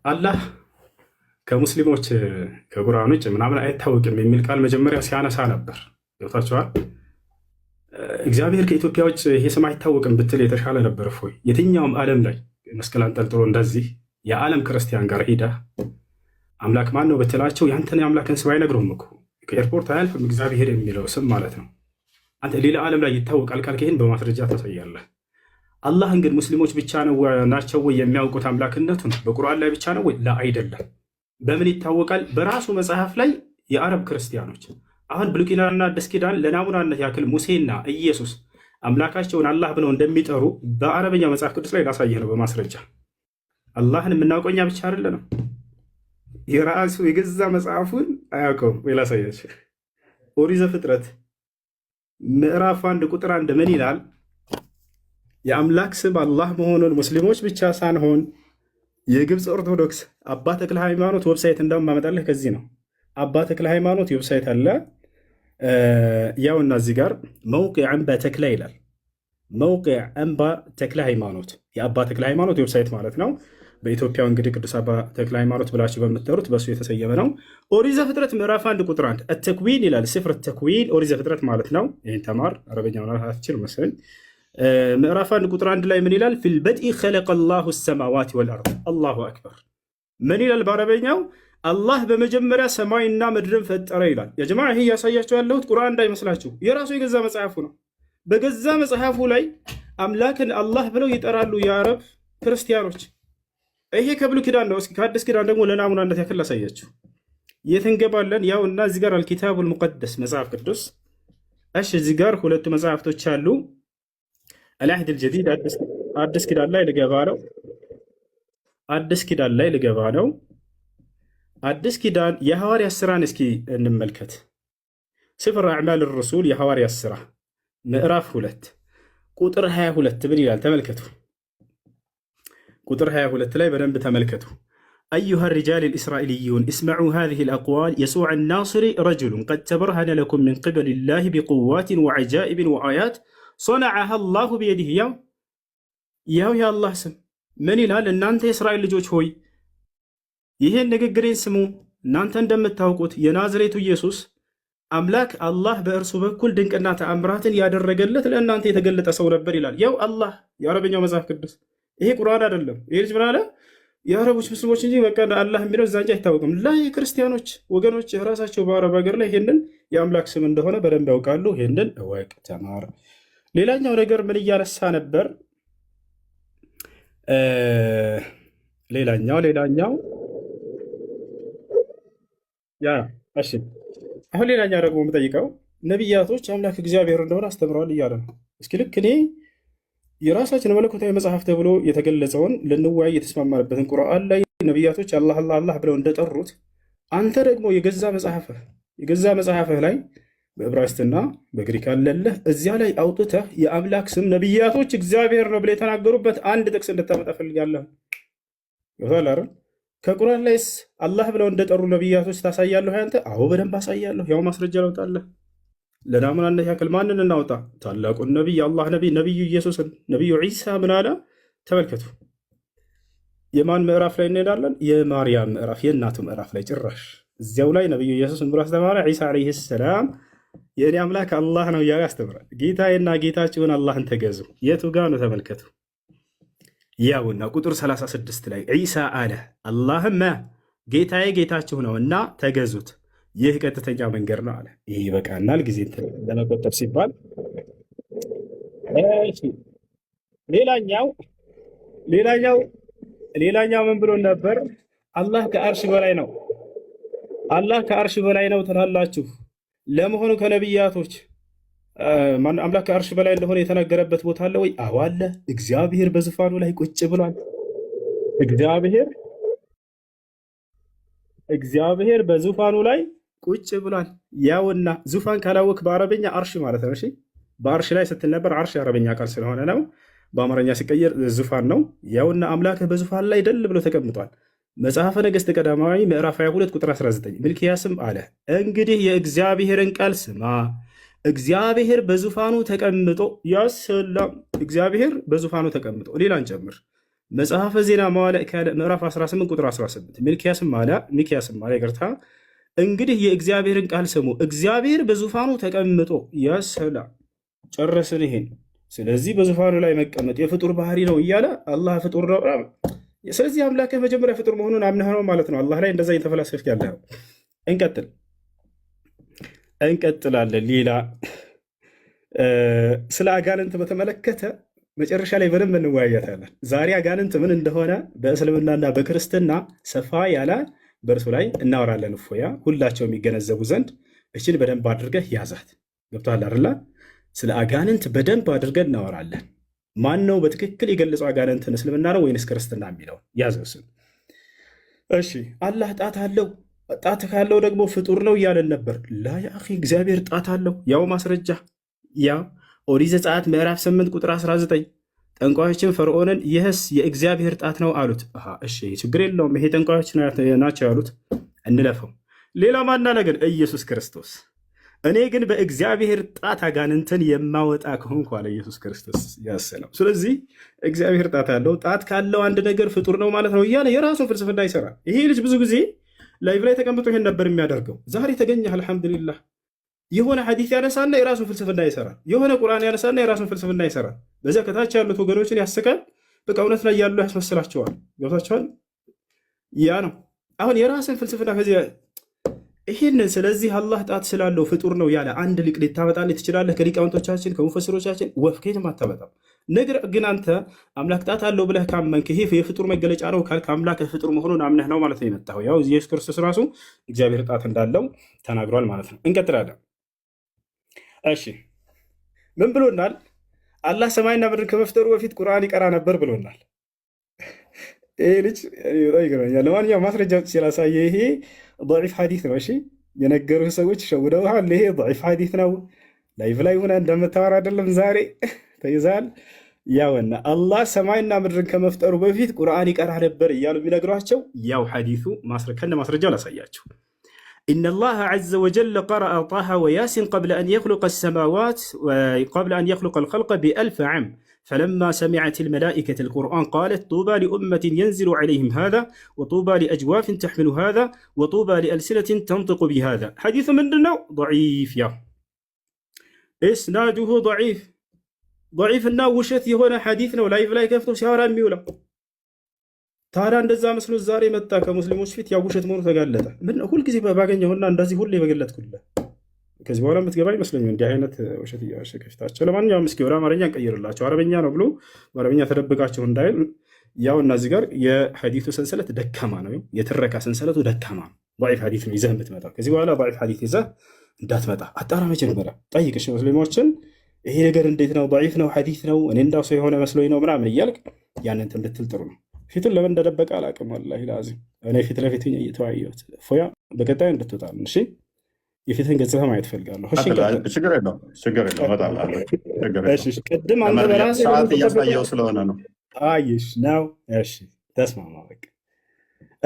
አላህ ከሙስሊሞች ከቁርአን ውጭ ምናምን አይታወቅም የሚል ቃል መጀመሪያ ሲያነሳ ነበር። ገብታችኋል? እግዚአብሔር ከኢትዮጵያ ውጭ ይሄ ስም አይታወቅም ብትል የተሻለ ነበር። እፎይ የትኛውም ዓለም ላይ መስቀል አንጠልጥሎ እንደዚህ የዓለም ክርስቲያን ጋር ሄዳ አምላክ ማን ነው ብትላቸው ያንተን የአምላክን ስም አይነግሩም እኮ። ከኤርፖርት አያልፍም እግዚአብሔር የሚለው ስም ማለት ነው። አንተ ሌላ ዓለም ላይ ይታወቃል ካልክ ይህን በማስረጃ ታሳያለህ። አላህን ግን ሙስሊሞች ብቻ ናቸው ወይ የሚያውቁት አምላክነቱን? በቁርአን ላይ ብቻ ነው ወይ? አይደለም። በምን ይታወቃል? በራሱ መጽሐፍ ላይ የአረብ ክርስቲያኖች አሁን ብሉይ ኪዳንና አዲስ ኪዳን ለናሙናነት ያክል ሙሴና ኢየሱስ አምላካቸውን አላህ ብለው እንደሚጠሩ በአረበኛ መጽሐፍ ቅዱስ ላይ ላሳየህ ነው በማስረጃ። አላህን የምናውቀው እኛ ብቻ አይደለንም። የራሱ የገዛ መጽሐፉን አያውቀውም ወይ? ላሳያችሁ። ኦሪት ዘፍጥረት ምዕራፍ 1 ቁጥር 1 ምን ይላል? የአምላክ ስም አላህ መሆኑን ሙስሊሞች ብቻ ሳንሆን የግብፅ ኦርቶዶክስ አባ ተክለ ሃይማኖት ዌብሳይት እንደውም ማመጣለህ ከዚህ ነው። አባ ተክለ ሃይማኖት ዌብሳይት አለ። ያውና እዚህ ጋር መውቂዕ አንባ ተክለ ይላል። መውቂዕ አንባ ተክለ ሃይማኖት የአባ ተክለ ሃይማኖት ዌብሳይት ማለት ነው። በኢትዮጵያ እንግዲህ ቅዱስ አባ ተክለ ሃይማኖት ብላችሁ በምትጠሩት በእሱ የተሰየመ ነው። ኦሪት ዘፍጥረት ምዕራፍ 1 ቁጥር 1 አተክዊን ይላል። ስፍር ተክዊን ኦሪት ዘፍጥረት ማለት ነው። ይህን ተማር፣ አረበኛ ማለት አትችል መሰለኝ። ምዕራፍ 1 ቁጥር 1 ላይ ምን ይላል? ፊል በድኢ ኸለቀ ላሁ ሰማዋት ወልአርድ። አላሁ አክበር። ምን ይላል በአረበኛው? አላህ በመጀመሪያ ሰማይና ምድርን ፈጠረ ይላል። የጀማ ይሄ እያሳያቸው ያለሁት ቁርአን እንዳይመስላችሁ የራሱ የገዛ መጽሐፉ ነው። በገዛ መጽሐፉ ላይ አምላክን አላህ ብለው ይጠራሉ የአረብ ክርስቲያኖች። ይሄ ከብሉይ ኪዳን ነው። እስኪ ከአዲስ ኪዳን ደግሞ ለናሙናነት ያክል ላሳያችሁ። የት እንገባለን? ያው እና እዚህ ጋር አልኪታቡል ሙቀደስ መጽሐፍ ቅዱስ። እሺ እዚህ ጋር ሁለቱ መጽሐፍቶች አሉ። አልአህድ አልጀዲድ አዲስ ኪዳን ላይ ልገባ ነው። አዲስ ኪዳን ላይ ልገባ ነው። አዲስ ኪዳን የሐዋርያት ሥራን እስኪ እንመልከት። ስፍር አዕማል ረሱል የሐዋርያት ሥራ ምዕራፍ 2 ቁጥር 22 ምን ይላል? ተመልከቱ። ቁጥር 22 ላይ በደንብ ተመልከቱ። أيها الرجال الإسرائيليون اسمعوا هذه الأقوال يسوع الناصري رجل قد تبرهن لكم من قبل الله بقوات وعجائب وآيات صنعها الله بيده يا الله سم من ይላል? እናንተ የእስራኤል ልጆች ሆይ ይህን ንግግሬን ስሙ። እናንተ እንደምታውቁት የናዝሬቱ ኢየሱስ አምላክ አላህ በእርሱ በኩል ድንቅና ተአምራትን ያደረገለት ለእናንተ የተገለጠ ሰው ነበር ይላል። ያው አላህ የአረበኛው መጽሐፍ ቅዱስ ይሄ ቁርአን አይደለም። ይሄ ልጅ ምን አለ? የአረቦች ሙስሊሞች እንጂ በቃ አላህ የሚለው እዛ እንጂ አይታወቅም። ላይ ክርስቲያኖች ወገኖች ራሳቸው በአረብ ሀገር ላይ ይሄንን የአምላክ ስም እንደሆነ በደንብ ያውቃሉ። ይሄንን እወቅ፣ ተማር። ሌላኛው ነገር ምን እያነሳ ነበር? ሌላኛው እሺ፣ አሁን ሌላኛው ደግሞ የምጠይቀው ነቢያቶች አምላክ እግዚአብሔር እንደሆነ አስተምረዋል እያለ ነው። እስኪ ልክ እኔ የራሳችን መለኮታዊ መጽሐፍ ተብሎ የተገለጸውን ልንወያይ የተስማማንበትን ቁርአን ላይ ነቢያቶች አላህ አላህ አላህ ብለው እንደጠሩት አንተ ደግሞ የገዛ መጽሐፍህ ላይ በዕብራይስጥና በግሪክ አለለህ እዚያ ላይ አውጥተህ የአምላክ ስም ነቢያቶች እግዚአብሔር ነው ብለው የተናገሩበት አንድ ጥቅስ እንድታመጣ ፈልጋለሁ። ይወታል አይደል? ከቁርአን ላይስ አላህ ብለው እንደጠሩ ነቢያቶች ታሳያለህ አንተ? አዎ በደንብ አሳያለሁ። ያው ማስረጃ ላውጣለህ። ለናሙናነት ያክል ማንን እናውጣ? ታላቁን ነቢይ አላህ ነቢዩ ኢየሱስን። ነቢዩ ዒሳ ምን አለ? ተመልከቱ። የማን ምዕራፍ ላይ እንሄዳለን? የማርያም ምዕራፍ፣ የእናቱ ምዕራፍ ላይ ጭራሽ እዚያው ላይ ነቢዩ ኢየሱስ ብሎ አስተማረ። ዒሳ ዓለይሂ ሰላም የእኔ አምላክ አላህ ነው እያለ ያስተምራል። ጌታዬና ጌታችሁን አላህን ተገዙ። የቱ ጋ ነው? ተመልከቱ። ያውና ቁጥር 36 ላይ ዒሳ አለ አላህም ጌታዬ ጌታችሁ ነውና ተገዙት፣ ይህ ቀጥተኛ መንገድ ነው አለ። ይህ ይበቃናል። ጊዜ ለመቆጠብ ሲባል እሺ ሌላኛው ሌላኛው ሌላኛው ምን ብሎ ነበር? አላህ ከአርሽ በላይ ነው። አላህ ከአርሽ በላይ ነው ትላላችሁ። ለመሆኑ ከነቢያቶች አምላክ ከአርሽ በላይ እንደሆነ የተነገረበት ቦታ አለ ወይ? አዎ አለ። እግዚአብሔር በዙፋኑ ላይ ቁጭ ብሏል። እግዚአብሔር በዙፋኑ ላይ ቁጭ ብሏል። ያውና ዙፋን ካላወቅ በአረበኛ አርሽ ማለት ነው። እሺ በአርሽ ላይ ስትል ነበር። አርሽ የአረበኛ ቃል ስለሆነ ነው። በአማርኛ ሲቀየር ዙፋን ነው። ያውና አምላክህ በዙፋን ላይ ደል ብሎ ተቀምጧል። መጽሐፈ ነገሥት ቀዳማዊ ምዕራፍ 22 ቁጥር 19 ሚልክያስም አለ እንግዲህ የእግዚአብሔርን ቃል ስማ፣ እግዚአብሔር በዙፋኑ ተቀምጦ ያሰላም። እግዚአብሔር በዙፋኑ ተቀምጦ ሌላን ጨምር። መጽሐፈ ዜና መዋዕል ካልዕ ምዕራፍ 18 ቁጥር 18 ሚክያስም አለ ይቅርታ፣ እንግዲህ የእግዚአብሔርን ቃል ስሙ፣ እግዚአብሔር በዙፋኑ ተቀምጦ ያሰላም። ጨረስን ይሄን። ስለዚህ በዙፋኑ ላይ መቀመጥ የፍጡር ባህሪ ነው እያለ አላህ ፍጡር ነው። ስለዚህ አምላክህ መጀመሪያ ፍጡር መሆኑን አምነህ ነው ማለት ነው። አላህ ላይ እንደዛ እየተፈላሰፍክ ያለኸው። እንቀጥላለን። ሌላ ስለ አጋንንት በተመለከተ መጨረሻ ላይ በደንብ እንወያያታለን። ዛሬ አጋንንት ምን እንደሆነ በእስልምናና በክርስትና ሰፋ ያለ በእርሱ ላይ እናወራለን። እፎያ ሁላቸው የሚገነዘቡ ዘንድ እችን በደንብ አድርገህ ያዛት። ገብቶሃል አይደል? ስለ አጋንንት በደንብ አድርገን እናወራለን። ማን ነው በትክክል የገለጸው አጋንንትን? እስልምና ነው ወይንስ ክርስትና የሚለው ያዘውስን። እሺ አላህ ጣት አለው፣ ጣት ካለው ደግሞ ፍጡር ነው እያለን ነበር። ላ ያ አኺ እግዚአብሔር ጣት አለው። ያው ማስረጃ ያው ኦሪት ዘጸአት ምዕራፍ 8 ቁጥር 19 ጠንቋዮችን ፈርዖንን ይህስ የእግዚአብሔር ጣት ነው አሉት። እሺ ችግር የለውም ይሄ ጠንቋዮች ናቸው ያሉት እንለፈው። ሌላ ማና ነገር ኢየሱስ ክርስቶስ እኔ ግን በእግዚአብሔር ጣት አጋንንትን የማወጣ ከሆንኩ አለ ኢየሱስ ክርስቶስ ያሰለው። ስለዚህ እግዚአብሔር ጣት አለው። ጣት ካለው አንድ ነገር ፍጡር ነው ማለት ነው እያለ የራሱን ፍልስፍና ይሰራል። ይሄ ልጅ ብዙ ጊዜ ላይቭ ላይ ተቀምጦ ይሄን ነበር የሚያደርገው። ዛሬ ተገኘህ አልሐምዱሊላህ። የሆነ ሐዲስ ያነሳና የራሱን ፍልስፍና ይሰራል። የሆነ ቁርአን ያነሳና የራሱን ፍልስፍና ይሰራል። በዚያ ከታች ያሉት ወገኖችን ያስቃል። በቃ እውነት ላይ ያሉ ያስመስላቸዋል። ገብታቸዋል። ያ ነው አሁን የራስን ፍልስፍና ከዚህ ይህንን። ስለዚህ አላህ ጣት ስላለው ፍጡር ነው ያለ አንድ ሊቅ ልታመጣልህ ትችላለህ? ከሊቃውንቶቻችን ከሙፈስሮቻችን ወፍኬትም አታመጣም። ነገር ግን አንተ አምላክ ጣት አለው ብለህ ካመንክ ይሄ የፍጡር መገለጫ ነው ካልክ አምላክ ፍጡር መሆኑን አምነህ ነው ማለት ነው የመጣኸው። ያው ኢየሱስ ክርስቶስ ራሱ እግዚአብሔር ጣት እንዳለው ተናግሯል ማለት ነው። እንቀጥላለን። እሺ ምን ብሎናል? አላህ ሰማይና ምድር ከመፍጠሩ በፊት ቁርአን ይቀራ ነበር ብሎናል። ይሄ ልጅ ይገርመኛል። ለማንኛውም ማስረጃ ሲላሳየ ይሄ ضعيف ሐዲስ ነው። እሺ የነገሩህ ሰዎች ሸውደውሃል። ይሄ ضعيف ሐዲስ ነው። ላይቭ ላይ ሆነ እንደምታወራ አይደለም። ዛሬ ተይዛል። ያውና አላህ ሰማይና ምድርን ከመፍጠሩ በፊት ቁርአን ይቀራ ነበር እያሉ የሚነግሯቸው ያው ሐዲሱ ከነ ማስረጃው ላሳያቸው። إن الله عز وجل قرأ طه وياسين قبل أن يخلق السماوات وقبل أن يخلق الخلق ب1000 عام فلما سمعت الملائكة القرآن قالت طوبى لأمة ينزل عليهم هذا وطوبى لأجواف تحمل هذا وطوبى لألسنة تنطق بهذا. حديث من دنو ضعيف يا إسناده ضعيف እና ውሸት የሆነ ሐዲስ ነው። ላይቭ ላይ ከፍቶ ሲያወራ የሚውለው ታዲያ እንደዛ መስሎ ዛሬ መጣ ከሙስሊሞች ፊት ያው ውሸት መሆኑ ተጋለጠ። ምን ሁልጊዜ ባገኘውና እንደዚህ ሁሌ በገለጥኩልህ ከዚህ በኋላ የምትገባ ይመስለኛል እንዲህ አይነት ውሸት እያዋሸ ከፊታቸው። ለማንኛውም እስኪ ወደ አማርኛ እንቀይርላቸው። አረበኛ ነው ብሎ በአረበኛ ተደብቃቸው እንዳይል ያው እና እዚህ ጋር የሐዲሱ ሰንሰለት ደካማ ነው፣ የትረካ ሰንሰለቱ ደካማ ነው። ضعيف ሐዲስ ነው ይዘህ የምትመጣው። ከዚህ በኋላ ضعيف ሐዲስ ይዘህ እንዳትመጣ አጣራ። መጀመሪያ ጠይቅሽ ሙስሊሞችን ይሄ ነገር እንዴት ነው? ضعيف ነው ሐዲስ ነው እኔ እንዳው ሰው የሆነ መስሎኝ ነው ምናምን እያልክ ያንን እንድትል ጥሩ ነው። ፊቱን ለምን እንደደበቀ አላውቅም። ወላሂ ላዚም እኔ ፊት ለፊት እየተወያየሁት ፎያ በቀጣይ እንድትወጣል። እሺ የፊትን ገጽታ ማየት ፈልጋለሁ። ችግር የለውም እመጣለሁ። ቅድም አንተ በራስህ ሰዓት እያሳየው ስለሆነ ነው። አይሽ ነው። እሺ ተስማማ በቃ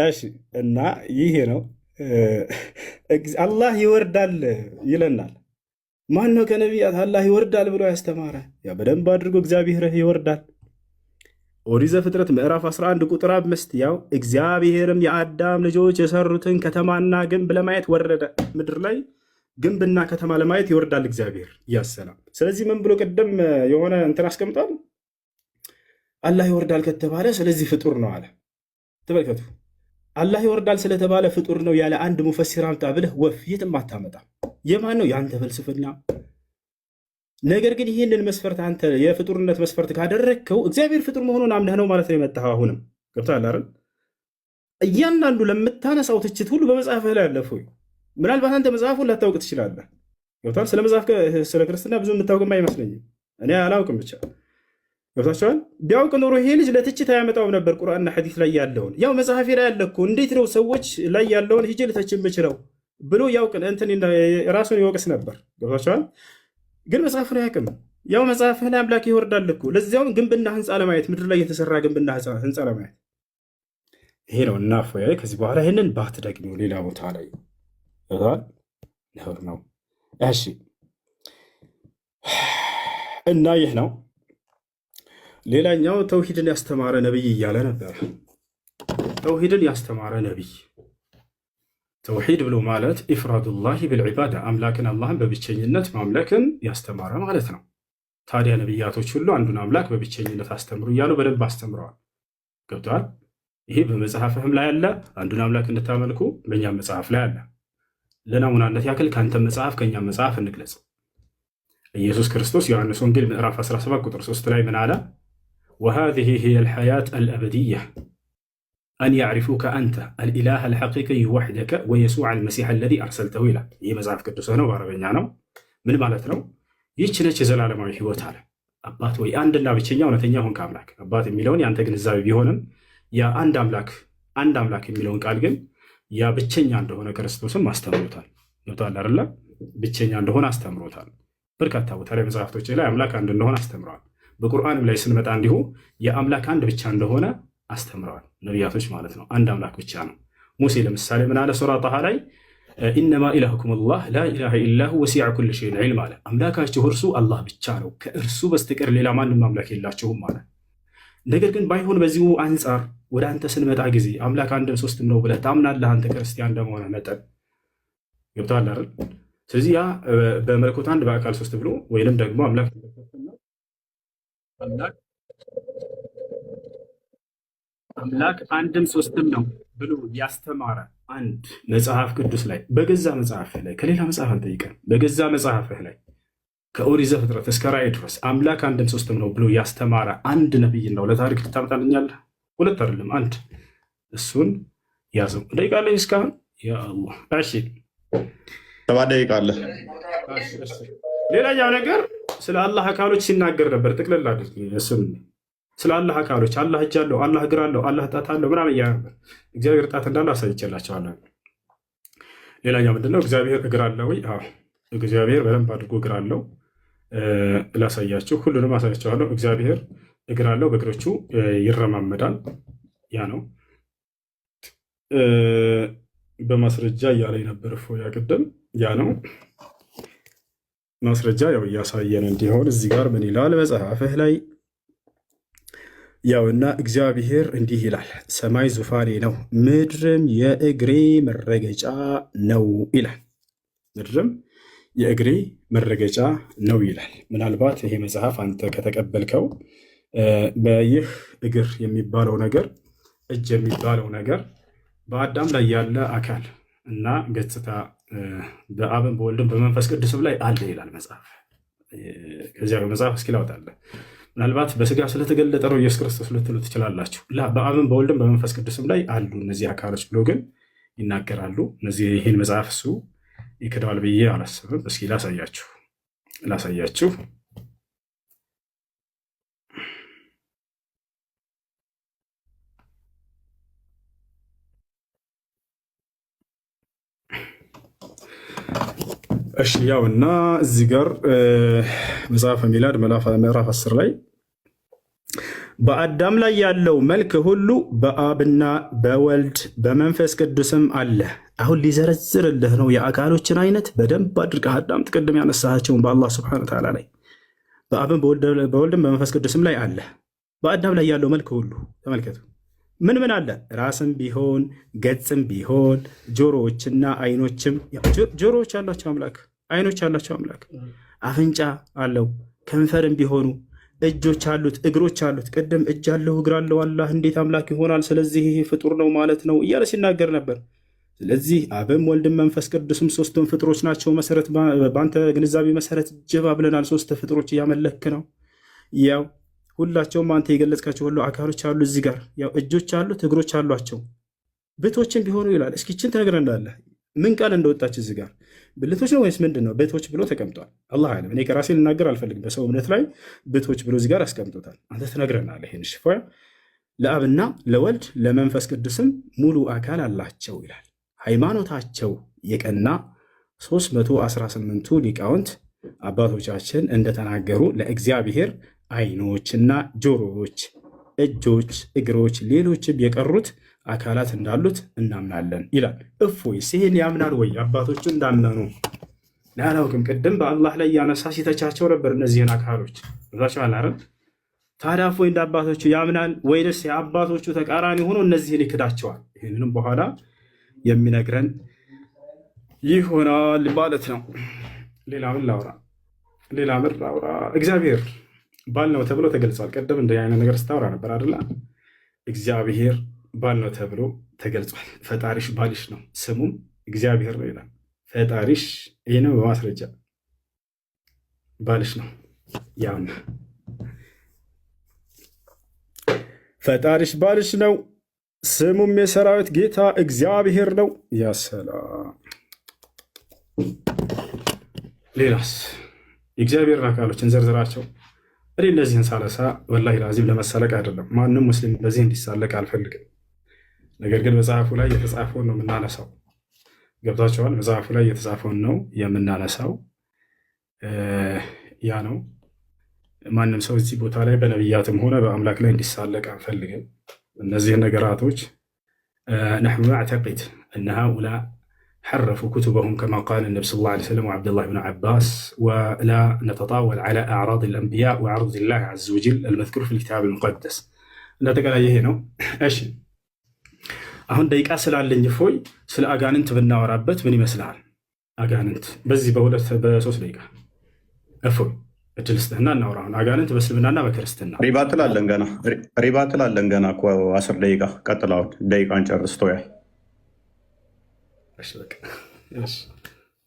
እሺ። እና ይሄ ነው አላህ ይወርዳል ይለናል። ማን ነው ከነቢያት አላህ ይወርዳል ብሎ ያስተማረ? ያ በደንብ አድርጎ እግዚአብሔር ይወርዳል። ኦሪት ዘፍጥረት ምዕራፍ 11 ቁጥር 5 ያው እግዚአብሔርም የአዳም ልጆች የሰሩትን ከተማና ግንብ ለማየት ወረደ። ምድር ላይ ግንብና ከተማ ለማየት ይወርዳል እግዚአብሔር ያሰላም። ስለዚህ ምን ብሎ ቅድም የሆነ እንትን አስቀምጧል። አላህ ይወርዳል ከተባለ ስለዚህ ፍጡር ነው አለ። ተመልከቱ፣ አላህ ይወርዳል ስለተባለ ፍጡር ነው ያለ አንድ ሙፈሲር አምጣ ብለህ ወፍ የትም አታመጣም። የማን ነው? የአንተ ፍልስፍና ነገር ግን ይህንን መስፈርት አንተ የፍጡርነት መስፈርት ካደረግከው እግዚአብሔር ፍጡር መሆኑን አምነህ ነው ማለት ነው የመጣኸው። አሁንም ገብቶሃል አይደል? እያንዳንዱ ለምታነሳው ትችት ሁሉ በመጽሐፍህ ላይ አለፉ። ምናልባት አንተ መጽሐፉን ላታውቅ ትችላለህ። ገብቶሃል? ስለ መጽሐፍ ስለ ክርስትና ብዙ የምታውቅም አይመስለኝም። እኔ አላውቅም ብቻ ገብታችኋል። ቢያውቅ ኖሮ ይሄ ልጅ ለትችት አያመጣውም ነበር። ቁርአንና ሐዲስ ላይ ያለውን ያው መጽሐፌ ላይ ያለ እኮ እንዴት ነው ሰዎች ላይ ያለውን ሂጅ ልተች የምችለው ብሎ ያውቅ እንትን ራሱን ይወቅስ ነበር። ገብታችኋል። ግን መጽሐፉን አያውቅም። ያው መጽሐፍህ ላይ አምላክ ይወርዳል እኮ ለዚያውም ግንብና ህንፃ ለማየት ምድር ላይ የተሰራ ግንብና ህንፃ ለማየት ይሄ ነው እና ከዚህ በኋላ ይህንን ባትደግሚው ሌላ ቦታ ላይ ነውር ነው። እሺ እና ይህ ነው። ሌላኛው ተውሂድን ያስተማረ ነብይ እያለ ነበር። ተውሂድን ያስተማረ ነብይ ተውሂድ ብሎ ማለት ኢፍራዱላሂ ብልዒባዳ አምላክን አላህን በብቸኝነት ማምለክን ያስተማረ ማለት ነው። ታዲያ ነቢያቶች ሁሉ አንዱን አምላክ በብቸኝነት አስተምሩ እያሉ በደንብ አስተምረዋል። ገብተዋል። ይሄ በመጽሐፍህም ላይ አለ። አንዱን አምላክ እንድታመልኩ በእኛም መጽሐፍ ላይ አለ። ለናሙናነት ያክል ከአንተ መጽሐፍ ከእኛም መጽሐፍ እንግለጽ። ኢየሱስ ክርስቶስ ዮሐንስ ወንጌል ምዕራፍ 17 ቁጥር 3 ላይ ምን አለ? ወሃዚህ ሂየ ልሐያት አልአበድያ አን ያዕሪፉከ አንተ አልኢላህ አልሐቂቅይ ወሕደከ ወየሱዕ አልመሲሕ አለዚ አርሰልተሁ ይላል። ይህ መጽሐፍ ቅዱስህ ነው፣ በአረበኛ ነው። ምን ማለት ነው? ይህች ነች የዘላለማዊ ህይወት አለ። አባት ወይ አንድና ብቸኛ እውነተኛ ሆንክ አምላክ። አባት የሚለውን የአንተ ግንዛቤ ቢሆንም ያ አንድ አምላክ የሚለውን ቃል ግን ያ ብቸኛ እንደሆነ ክርስቶስም አስተምሮታል። ገብቶሃል አይደለ? ብቸኛ እንደሆነ አስተምሮታል። በርካታ ቦታ ላይ መጽሐፍቶች ላይ አምላክ አንድ እንደሆነ አስተምረዋል። በቁርአንም ላይ ስንመጣ እንዲሁ የአምላክ አንድ ብቻ እንደሆነ አስተምረዋል ነቢያቶች ማለት ነው። አንድ አምላክ ብቻ ነው። ሙሴ ለምሳሌ ምን አለ? ሱራ ጣሃ ላይ ኢነማ ኢላሁኩም አላህ ላኢላሃ ኢላሁ ወሲዐ ኩለ ሸይን ዒልማ አለ። አምላካችሁ እርሱ አላህ ብቻ ነው፣ ከእርሱ በስተቀር ሌላ ማንም አምላክ የላችሁም አለ። ነገር ግን ባይሆን በዚሁ አንጻር ወደ አንተ ስንመጣ ጊዜ አምላክ አንድም ሶስትም ነው ብለህ ታምናለህ አንተ ክርስቲያን እንደመሆነ መጠን። ገብቶሃል አይደል? ስለዚህ ያ በመለኮት አንድ በአካል ሶስት ብሎ ወይንም ደግሞ አምላክ አንድም ሶስትም ነው ብሎ ያስተማረ አንድ መጽሐፍ ቅዱስ ላይ በገዛ መጽሐፍህ ላይ ከሌላ መጽሐፍ አልጠይቀም፣ በገዛ መጽሐፍህ ላይ ከኦሪት ዘፍጥረት እስከ ራእይ ድረስ አምላክ አንድም ሶስትም ነው ብሎ ያስተማረ አንድ ነቢይ ነው ለታሪክ ልታመጣልኛለህ? ሁለት አይደለም አንድ። እሱን ያዘው። ደቂቃ ላይ እስካሁን ያ አላህ። እሺ 7 ደቂቃ አለ። ሌላኛው ነገር ስለ አላህ አካሎች ሲናገር ነበር። ጥቅልል አድርግ እሱን ስለ አላህ አካሎች አላህ እጅ አለው፣ አላህ እግር አለው፣ አላህ ጣት አለው ምናምን እያለ ነበር። እግዚአብሔር ጣት እንዳለው አሳይቼላቸዋለሁ። ሌላኛው ምንድነው? እግዚአብሔር እግር አለው ወይ? አዎ እግዚአብሔር በደንብ አድርጎ እግር አለው። ላሳያችሁ፣ ሁሉንም አሳያቸዋለሁ። እግዚአብሔር እግር አለው፣ በእግሮቹ ይረማመዳል። ያ ነው በማስረጃ እያለ ነበር ያ ቅድም። ያ ነው ማስረጃ ያው እያሳየን እንዲሆን እዚህ ጋር ምን ይላል መጽሐፍህ ላይ ያውና እግዚአብሔር እንዲህ ይላል፣ ሰማይ ዙፋኔ ነው፣ ምድርም የእግሬ መረገጫ ነው ይላል። ምድርም የእግሬ መረገጫ ነው ይላል። ምናልባት ይሄ መጽሐፍ አንተ ከተቀበልከው በይህ እግር የሚባለው ነገር እጅ የሚባለው ነገር በአዳም ላይ ያለ አካል እና ገጽታ በአብን በወልድም በመንፈስ ቅዱስም ላይ አለ ይላል መጽሐፍ። ከዚያ በመጽሐፍ እስኪ ላውጣለህ። ምናልባት በስጋ ስለተገለጠ ነው ኢየሱስ ክርስቶስ ልትሉ ትችላላችሁ። በአብን በወልድም በመንፈስ ቅዱስም ላይ አሉ እነዚህ አካሎች ብሎ ግን ይናገራሉ። እነዚህ ይህን መጽሐፍ እሱ ይክደዋል ብዬ አላስብም። እስኪ ላሳያችሁ። እሺ ያውና እዚህ ጋር መጽሐፈ ሚላድ ምዕራፍ 10 ላይ በአዳም ላይ ያለው መልክ ሁሉ በአብና በወልድ በመንፈስ ቅዱስም አለ። አሁን ሊዘረዝርልህ ነው የአካሎችን አይነት በደንብ አድርገህ አዳምጥ። ቅድም ያነሳቸውን በአላህ ስብሐነሁ ወተዓላ ላይ በአብን በወልድም በመንፈስ ቅዱስም ላይ አለ። በአዳም ላይ ያለው መልክ ሁሉ ተመልከቱ። ምን ምን አለ? ራስም ቢሆን ገጽም ቢሆን ጆሮዎችና አይኖችም። ጆሮዎች አላቸው አምላክ፣ አይኖች አላቸው አምላክ፣ አፍንጫ አለው፣ ከንፈርም ቢሆኑ እጆች አሉት፣ እግሮች አሉት። ቅድም እጅ አለው እግር አለው አላህ እንዴት አምላክ ይሆናል? ስለዚህ ይሄ ፍጡር ነው ማለት ነው እያለ ሲናገር ነበር። ስለዚህ አብም ወልድም መንፈስ ቅዱስም ሶስቱም ፍጥሮች ናቸው። መሰረት በአንተ ግንዛቤ መሰረት ጀባ ብለናል። ሶስት ፍጥሮች እያመለክ ነው። ያው ሁላቸውም አንተ የገለጽካቸው ሁሉ አካሎች አሉ። እዚህ ጋር ያው እጆች አሉት፣ እግሮች አሏቸው፣ ብቶችን ቢሆኑ ይላል። እስኪ ችን ትነግረናለህ? ምን ቃል እንደወጣች እዚህ ጋር ብልቶች ነው ወይስ ምንድን ነው? ብቶች ብሎ ተቀምጧል። አላህ አለም። እኔ ከራሴ ልናገር አልፈልግም። በሰው እምነት ላይ ብቶች ብሎ እዚህ ጋር አስቀምጦታል። አንተ ትነግረናለህ ይህን ሽፎ። ለአብና ለወልድ ለመንፈስ ቅዱስም ሙሉ አካል አላቸው ይላል። ሃይማኖታቸው የቀና 318ቱ ሊቃውንት አባቶቻችን እንደተናገሩ ለእግዚአብሔር አይኖችና ጆሮዎች፣ እጆች፣ እግሮች፣ ሌሎችም የቀሩት አካላት እንዳሉት እናምናለን ይላል። እፎይስ ይህን ያምናል ወይ? አባቶቹ እንዳመኑ ላላውቅም። ቅድም በአላህ ላይ ያነሳ ሲተቻቸው ነበር እነዚህን አካሎች ዛቸው አላረን። ታዲያ እፎይ እንደ አባቶቹ ያምናል ወይንስ የአባቶቹ ተቃራኒ ሆኖ እነዚህን ይክዳቸዋል? ይህንንም በኋላ የሚነግረን ይሆናል ማለት ነው። ሌላ ምን ላውራ? እግዚአብሔር ባል ነው ተብሎ ተገልጿል። ቀደም እንደ አይነት ነገር ስታወራ ነበር አይደለ? እግዚአብሔር ባል ነው ተብሎ ተገልጿል። ፈጣሪሽ ባልሽ ነው፣ ስሙም እግዚአብሔር ነው ይላል። ፈጣሪሽ ይህንም በማስረጃ ባልሽ ነው። ያውና ፈጣሪሽ ባልሽ ነው፣ ስሙም የሰራዊት ጌታ እግዚአብሔር ነው። ያሰላም። ሌላስ የእግዚአብሔርን አካሎችን ዘርዝራቸው። እኔ እነዚህን ሳለሳ ወላሂ ላዚም ለመሳለቅ አይደለም። ማንም ሙስሊም በዚህ እንዲሳለቅ አልፈልግም። ነገር ግን መጽሐፉ ላይ የተጻፈውን ነው የምናነሳው። ገብታችኋል? መጽሐፉ ላይ የተጻፈውን ነው የምናነሳው። ያ ነው። ማንም ሰው እዚህ ቦታ ላይ በነቢያትም ሆነ በአምላክ ላይ እንዲሳለቅ አንፈልግም። እነዚህን ነገራቶች ነሕኑ ነዕተቂድ እነ ሃኡላ ሐረፉ ኩቱበሁም ከማ ቃለ ነቢ ሰለላሁ ዐለይሂ ወሰለም ወዐብዱላህ ብን ዓባስ ወላ ነተጣወል ዐላ አዕራድ አልአንቢያ ወዐርዲላህ ዐዘ ወጀል አልመዝኩር ፊል ኪታብ አልሙቀደስ። እንዳጠቃላይ ይሄ ነው። እሺ አሁን ደቂቃ ስላለኝ እፎይ ስለ አጋንንት ብናወራበት ምን ይመስልሃል? አጋንንት በዚህ በሶስት ደቂቃ እፎይ እድል ስጥህና እናውራ። አሁን አጋንንት በእስልምናና በክርስትና ሪባ ትላለን ገና እኮ 10 ደቂቃ ቀጥላውን ደቂቃን ጨርስ ቶያ።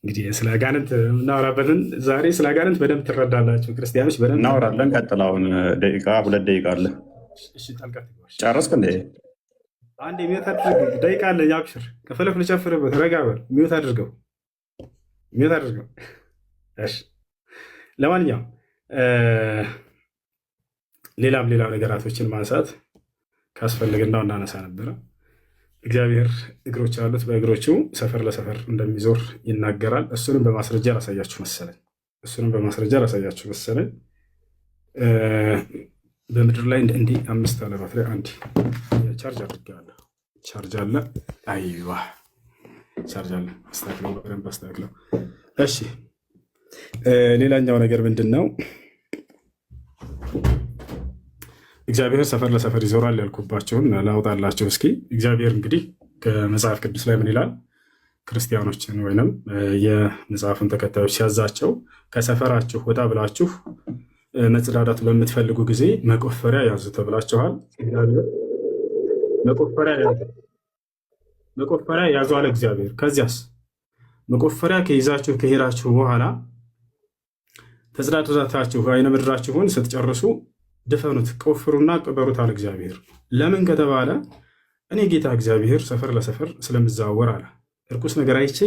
እንግዲህ ስለ አጋንንት እናወራበትን ዛሬ ስለ አጋንንት በደንብ ትረዳላችሁ ክርስቲያኖች፣ በደንብ እናወራለን። ቀጥላውን ደቂቃ 2 ደቂቃ አለ። ጨረስክ እንደ አንድ ሚዩት አድርገው። ደቂቃ አለ። ያብሽር ከፈለክ ልጨፍርበት። ረጋ በል። ሚዩት አድርገው። እሺ ለማንኛውም ሌላም ነገራቶችን ማንሳት ካስፈልግና እናነሳ ነበረ። እግዚአብሔር እግሮች ያሉት በእግሮቹ ሰፈር ለሰፈር እንደሚዞር ይናገራል። እሱንም በማስረጃ ላሳያችሁ መሰለኝ። በምድር ላይ እንዲህ 5 አለባት ላይ አንድ ቻርጅ አድርጌዋለሁ። ቻርጅ አለ። አይዋ ቻርጅ አለ። አስተካክለው፣ በደንብ አስተካክለው። እሺ ሌላኛው ነገር ምንድን ነው? እግዚአብሔር ሰፈር ለሰፈር ይዞራል ያልኩባቸውን ላውጣላቸው እስኪ። እግዚአብሔር እንግዲህ ከመጽሐፍ ቅዱስ ላይ ምን ይላል? ክርስቲያኖችን ወይንም የመጽሐፉን ተከታዮች ሲያዛቸው ከሰፈራችሁ ወጣ ብላችሁ መጽዳዳት በምትፈልጉ ጊዜ መቆፈሪያ ያዙ ተብላችኋል። መቆፈሪያ ያዙ አለ እግዚአብሔር። ከዚያስ መቆፈሪያ ከይዛችሁ ከሄዳችሁ በኋላ ተጽዳዳታችሁ አይነ ምድራችሁን ስትጨርሱ ድፈኑት፣ ቆፍሩና ቅበሩት አለ እግዚአብሔር። ለምን ከተባለ እኔ ጌታ እግዚአብሔር ሰፈር ለሰፈር ስለምዘዋወር አለ። እርኩስ ነገር አይቼ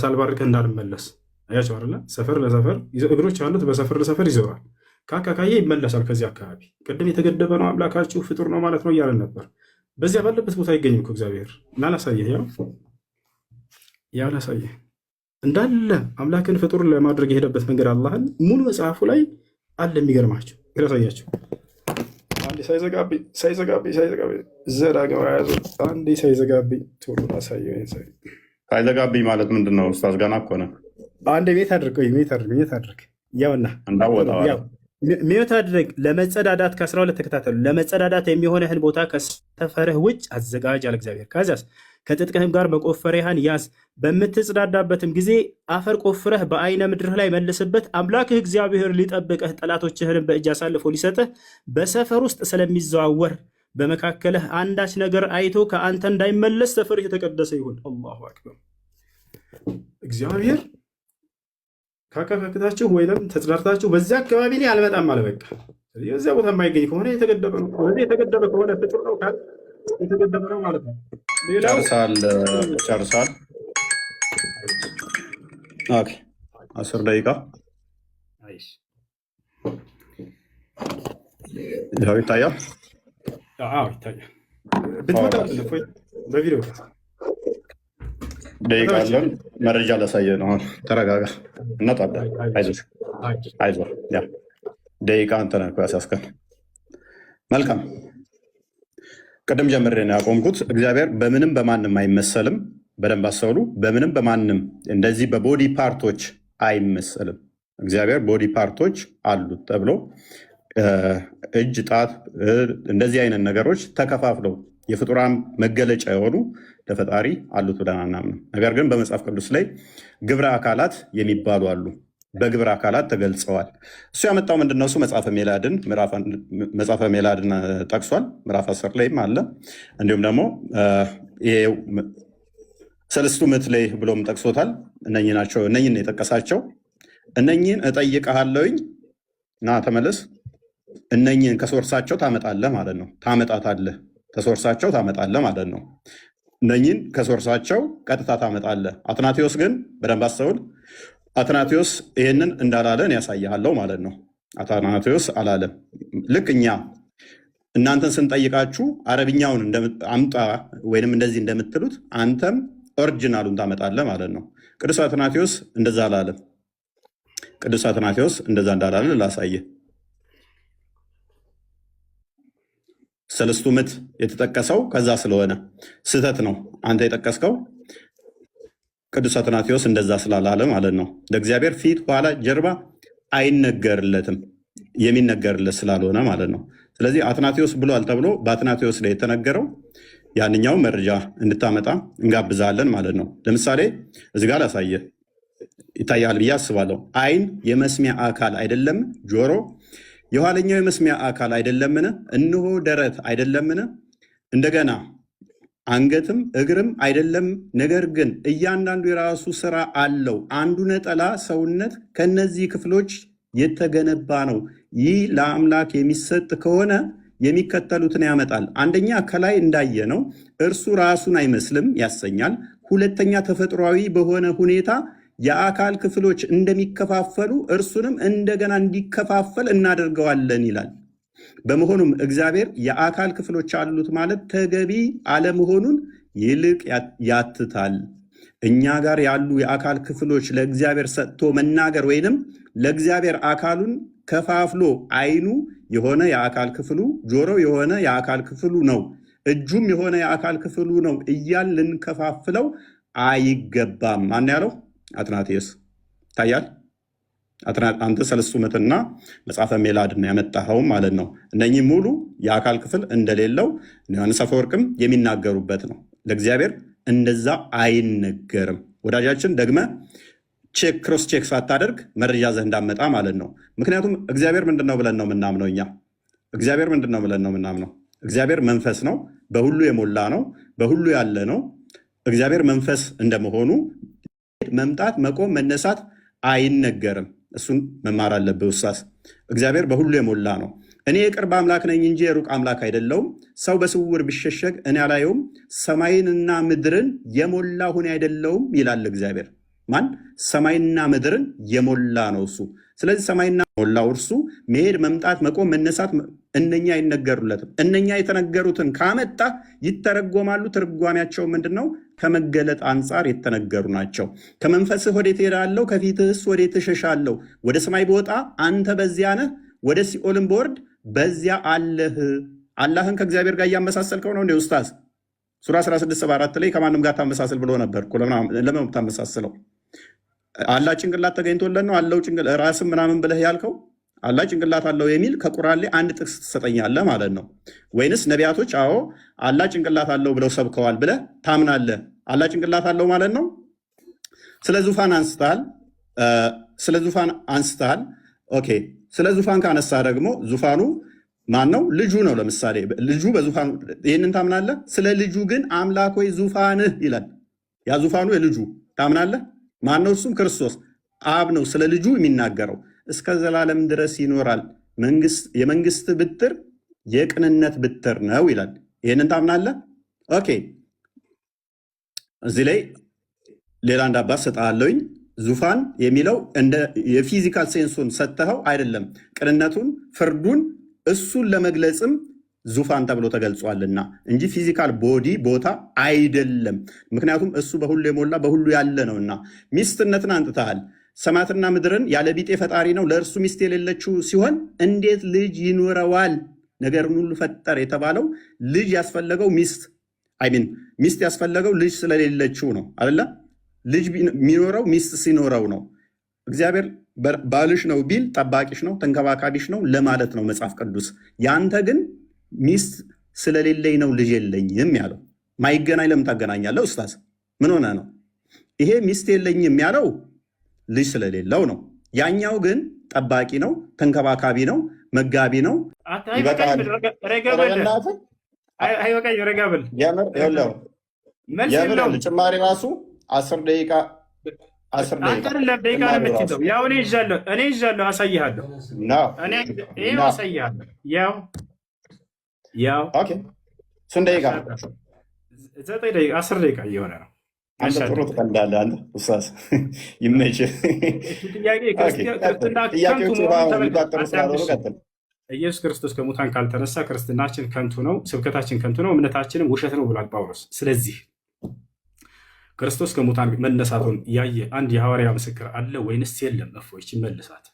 ሳልባርከህ እንዳልመለስ። አያቸው አለ። ሰፈር ለሰፈር እግሮች ያሉት በሰፈር ለሰፈር ይዞራል። ካካካዬ ይመለሳል ከዚህ አካባቢ። ቅድም የተገደበ ነው አምላካችሁ ፍጡር ነው ማለት ነው እያለን ነበር። በዚያ ባለበት ቦታ አይገኝም እኮ እግዚአብሔር። እና ላሳየህ፣ ያው ላሳየህ እንዳለ አምላክን ፍጡር ለማድረግ የሄደበት መንገድ አላህን ሙሉ መጽሐፉ ላይ አለ። የሚገርማቸው ላሳያቸው። አንዴ ሳይዘጋብኝ ዘዳገባ ያዙ። አንዴ ሳይዘጋብኝ ቶሎ ላሳየው። ሳይዘጋብኝ ማለት ምንድን ነው ኡስታዝ? ገና እኮ ነው። አንዴ ሜት አድርግ ያውና ሚዩት አድርግ። ለመጸዳዳት ከ12 ተከታተሉ። ለመጸዳዳት የሚሆነህን ቦታ ከሰፈርህ ውጭ አዘጋጅ አለ እግዚአብሔር። ከዚያስ ከትጥቅህም ጋር መቆፈሪያህን ያዝ። በምትጸዳዳበትም ጊዜ አፈር ቆፍረህ በአይነ ምድርህ ላይ መልስበት። አምላክህ እግዚአብሔር ሊጠብቅህ ጠላቶችህንም በእጅ አሳልፎ ሊሰጥህ በሰፈር ውስጥ ስለሚዘዋወር በመካከልህ አንዳች ነገር አይቶ ከአንተ እንዳይመለስ ሰፈርህ የተቀደሰ ይሁን። አላሁ አክበር። እግዚአብሔር ካከፈክታችሁ ወይም ተጽዳርታችሁ በዚያ አካባቢ ላይ አልመጣም አለ። በቃ የዚያ ቦታ የማይገኝ ከሆነ የተገደበ ነው። ስለዚህ የተገደበ ከሆነ ፍጡር ነው ካል የተገደበ ነው ማለት ነው። ሌላው ጨርሳል። ኦኬ 10 ደቂቃ ያው ይታያል። አዎ ይታያል። ብትመጣ በቪዲዮ ደቂቃ አለን። መረጃ ላሳየህ ነው። ተረጋጋ። እናጣለን። አይዞህ ያ ደቂቃ አንተ ነህ ያስያዝከን። መልካም። ቅድም ጀምሬ ነው ያቆምኩት። እግዚአብሔር በምንም በማንም አይመሰልም። በደንብ አስተውሉ። በምንም በማንም እንደዚህ በቦዲ ፓርቶች አይመሰልም። እግዚአብሔር ቦዲ ፓርቶች አሉት ተብሎ እጅ፣ ጣት፣ እንደዚህ አይነት ነገሮች ተከፋፍለው የፍጡራን መገለጫ የሆኑ ለፈጣሪ አሉት ብለን አናምንም። ነገር ግን በመጽሐፍ ቅዱስ ላይ ግብረ አካላት የሚባሉ አሉ። በግብረ አካላት ተገልጸዋል። እሱ ያመጣው ምንድነው? እሱ መጽሐፈ ሜላድን ጠቅሷል። ምዕራፍ 10 ላይም አለ። እንዲሁም ደግሞ ሰለስቱ ምዕት ላይ ብሎም ጠቅሶታል። እነኚህ ናቸው። እነኚህን የጠቀሳቸው እነኚህን እጠይቅሃለሁኝ ና ተመለስ። እነኚህን ከሶርሳቸው ታመጣለህ ማለት ነው። ታመጣታለህ፣ ከሶርሳቸው ታመጣለህ ማለት ነው። እነኚህን ከሶርሳቸው ቀጥታ ታመጣለህ። አትናቴዎስ ግን በደንብ አስተውል። አትናቴዎስ ይህንን እንዳላለን ያሳይሃለው ማለት ነው። አትናቴዎስ አላለም። ልክ እኛ እናንተን ስንጠይቃችሁ አረብኛውን አምጣ ወይንም እንደዚህ እንደምትሉት አንተም ኦሪጂናሉን ታመጣለህ ማለት ነው። ቅዱስ አትናቴዎስ እንደዛ አላለም። ቅዱስ አትናቴዎስ እንደዛ እንዳላለን ላሳየህ። ሰለስቱ ምዕት የተጠቀሰው ከዛ ስለሆነ ስህተት ነው አንተ የጠቀስከው። ቅዱስ አትናቴዎስ እንደዛ ስላላለ ማለት ነው። ለእግዚአብሔር ፊት፣ ኋላ፣ ጀርባ አይነገርለትም የሚነገርለት ስላልሆነ ማለት ነው። ስለዚህ አትናቴዎስ ብሏል ተብሎ በአትናቴዎስ ላይ የተነገረው ያንኛው መረጃ እንድታመጣ እንጋብዛለን ማለት ነው። ለምሳሌ እዚህ ጋር ላሳየ ይታያል ብዬ አስባለሁ። አይን የመስሚያ አካል አይደለም? ጆሮ የኋለኛው የመስሚያ አካል አይደለምን? እነሆ ደረት አይደለምን? እንደገና አንገትም እግርም አይደለም? ነገር ግን እያንዳንዱ የራሱ ስራ አለው። አንዱ ነጠላ ሰውነት ከነዚህ ክፍሎች የተገነባ ነው። ይህ ለአምላክ የሚሰጥ ከሆነ የሚከተሉትን ያመጣል። አንደኛ ከላይ እንዳየ ነው እርሱ ራሱን አይመስልም ያሰኛል። ሁለተኛ ተፈጥሯዊ በሆነ ሁኔታ የአካል ክፍሎች እንደሚከፋፈሉ እርሱንም እንደገና እንዲከፋፈል እናደርገዋለን ይላል። በመሆኑም እግዚአብሔር የአካል ክፍሎች አሉት ማለት ተገቢ አለመሆኑን ይልቅ ያትታል። እኛ ጋር ያሉ የአካል ክፍሎች ለእግዚአብሔር ሰጥቶ መናገር ወይንም ለእግዚአብሔር አካሉን ከፋፍሎ አይኑ የሆነ የአካል ክፍሉ፣ ጆሮ የሆነ የአካል ክፍሉ ነው፣ እጁም የሆነ የአካል ክፍሉ ነው እያል ልንከፋፍለው አይገባም። ማን ያለው? አትናቴዎስ። ታያል። አንተ ሰለስቱ ምዕትና መጽሐፈ ሜላድን ያመጣኸው ማለት ነው። እነኚህ ሙሉ የአካል ክፍል እንደሌለው ዮሐንስ አፈወርቅም የሚናገሩበት ነው። ለእግዚአብሔር እንደዛ አይነገርም። ወዳጃችን ደግመ ክሮስ ቼክ ሳታደርግ መረጃ ዘህ እንዳመጣ ማለት ነው። ምክንያቱም እግዚአብሔር ምንድን ነው ብለን ነው የምናምነው እኛ? እግዚአብሔር ምንድን ነው ብለን ነው የምናምነው? እግዚአብሔር መንፈስ ነው፣ በሁሉ የሞላ ነው፣ በሁሉ ያለ ነው። እግዚአብሔር መንፈስ እንደመሆኑ መምጣት፣ መቆም፣ መነሳት አይነገርም። እሱን መማር አለብህ ውሳስ። እግዚአብሔር በሁሉ የሞላ ነው። እኔ የቅርብ አምላክ ነኝ እንጂ የሩቅ አምላክ አይደለውም። ሰው በስውር ቢሸሸግ እኔ አላየውም። ሰማይንና ምድርን የሞላ ሁኔ አይደለውም ይላል እግዚአብሔር። ማን? ሰማይና ምድርን የሞላ ነው እሱ። ስለዚህ ሰማይና ሞላው እርሱ መሄድ፣ መምጣት፣ መቆም፣ መነሳት እነኛ አይነገሩለትም። እነኛ የተነገሩትን ካመጣ ይተረጎማሉ። ትርጓሜያቸው ምንድን ነው? ከመገለጥ አንጻር የተነገሩ ናቸው። ከመንፈስህ ወዴት እሄዳለሁ? ከፊትህስ ወዴት እሸሻለሁ? ወደ ሰማይ ብወጣ አንተ በዚያ ነህ፣ ወደ ሲኦልም ብወርድ በዚያ አለህ። አላህን ከእግዚአብሔር ጋር እያመሳሰልከው ነው እንደ ኡስታዝ። ሱራ 16:4 ላይ ከማንም ጋር ታመሳስል ብሎ ነበር። ለምን ታመሳስለው? አላህ ጭንቅላት ተገኝቶለት ነው አለው ራስም ምናምን ብለህ ያልከው? አላህ ጭንቅላት አለው የሚል ከቁርአን ላይ አንድ ጥቅስ ትሰጠኛለህ ማለት ነው? ወይንስ ነቢያቶች አዎ አላህ ጭንቅላት አለው ብለው ሰብከዋል ብለህ ታምናለህ? አላህ ጭንቅላት አለው ማለት ነው። ስለ ዙፋን አንስተሃል። ኦኬ፣ ስለ ዙፋን ካነሳ ደግሞ ዙፋኑ ማን ነው? ልጁ ነው። ለምሳሌ ልጁ በዙፋኑ ይህንን ታምናለህ? ስለ ልጁ ግን አምላክ ሆይ ዙፋንህ ይላል። ያ ዙፋኑ የልጁ ታምናለህ? ማን ነው? እሱም ክርስቶስ አብ ነው ስለ ልጁ የሚናገረው። እስከ ዘላለም ድረስ ይኖራል፣ የመንግስት ብትር የቅንነት ብትር ነው ይላል። ይህንን ታምናለህ? ኦኬ። እዚህ ላይ ሌላ አንድ አባት ሰጥሃለሁኝ። ዙፋን የሚለው እንደ የፊዚካል ሴንሱን ሰጥተኸው አይደለም፣ ቅንነቱን፣ ፍርዱን እሱን ለመግለጽም ዙፋን ተብሎ ተገልጿልና እንጂ ፊዚካል ቦዲ ቦታ አይደለም። ምክንያቱም እሱ በሁሉ የሞላ በሁሉ ያለ ነውና። ሚስትነትን አንጥተሃል። ሰማያትና ምድርን ያለ ቢጤ ፈጣሪ ነው፣ ለእርሱ ሚስት የሌለችው ሲሆን እንዴት ልጅ ይኖረዋል? ነገርን ሁሉ ፈጠር የተባለው ልጅ ያስፈለገው ሚስት ያስፈለገው ልጅ ስለሌለችው ነው አይደለ? ልጅ የሚኖረው ሚስት ሲኖረው ነው። እግዚአብሔር ባልሽ ነው ቢል ጠባቂሽ ነው ተንከባካቢሽ ነው ለማለት ነው መጽሐፍ ቅዱስ። ያንተ ግን ሚስት ስለሌለኝ ነው ልጅ የለኝም ያለው። ማይገናኝ ለምን ታገናኛለህ ኡስታዝ? ምን ሆነ ነው? ይሄ ሚስት የለኝም ያለው ልጅ ስለሌለው ነው። ያኛው ግን ጠባቂ ነው፣ ተንከባካቢ ነው፣ መጋቢ ነው። ጭማሪ ራሱ 10 ደቂቃ ያው እኔ ይዣለሁ፣ አሳይሃለሁ። ያው ስንት ደቂቃ? 9 ደቂቃ 10 ደቂቃ እየሆነ ነው። አንተ ጥሩ ትቀልዳለህ። አንተ ኡስታዝ ይመችህ። ኢየሱስ ክርስቶስ ከሙታን ካልተነሳ ክርስትናችን ከንቱ ነው፣ ስብከታችን ከንቱ ነው፣ እምነታችንም ውሸት ነው ብሏል ጳውሎስ። ስለዚህ ክርስቶስ ከሙታን መነሳቱን ያየ አንድ የሐዋርያ ምስክር አለ ወይንስ የለም? እፎይች መልሳት።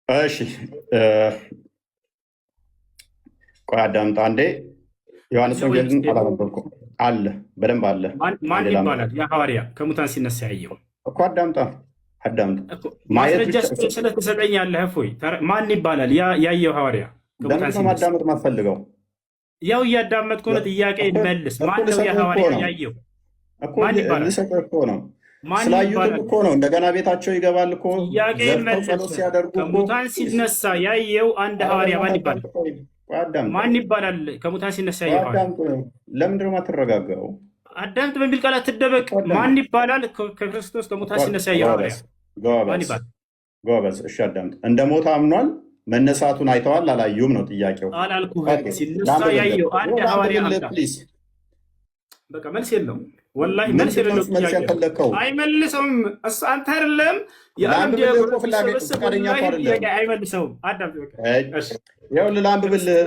እሺ ቆይ አዳምጣ አንዴ። ዮሐንስ ወንጌልን አላነበብኩም። አለ በደንብ አለ። ማን ይባላል ያ ሐዋርያ ከሙታን ሲነሳ ያየው? እኮ አዳምጣ ማስረጃ ስለተሰጠኛለህ። እፎይ ማን ይባላል ያየው ሐዋርያ ከሙታን ሲነሳ? ማዳመጥ ማትፈልገው? ያው እያዳመጥኩ ነው። ጥያቄ መልስ። ማን ነው ያ ሐዋርያ ያየው? ማን ይባላል? ነው ስላዩት እኮ ነው። እንደገና ቤታቸው ይገባል እኮ ሲያደርጉ ከሙታን ሲነሳ ያየው አንድ ሐዋርያ ማን ይባላል? ማን ይባላል? ከሙታን ሲነሳ ያየው ለምንድን ነው የማትረጋጋው? አዳምጥ በሚል ቃል አትደበቅ። ማን ይባላል? ከክርስቶስ ከሙታን ሲነሳ ያየው ሐዋርያ ማን ይባላል? ጎበዝ። እሺ አዳምጥ። እንደ ሞት አምኗል። መነሳቱን አይተዋል አላዩም ነው ጥያቄው። አላልኩህም። ሲነሳ ያየው አንድ ሐዋርያ በቃ መልስ የለውም። ወላሂ መልስ የለውም። አይመልሰውም። አንተ አይደለም አይመልሰውም። ይኸውልህ ላንብብልህ።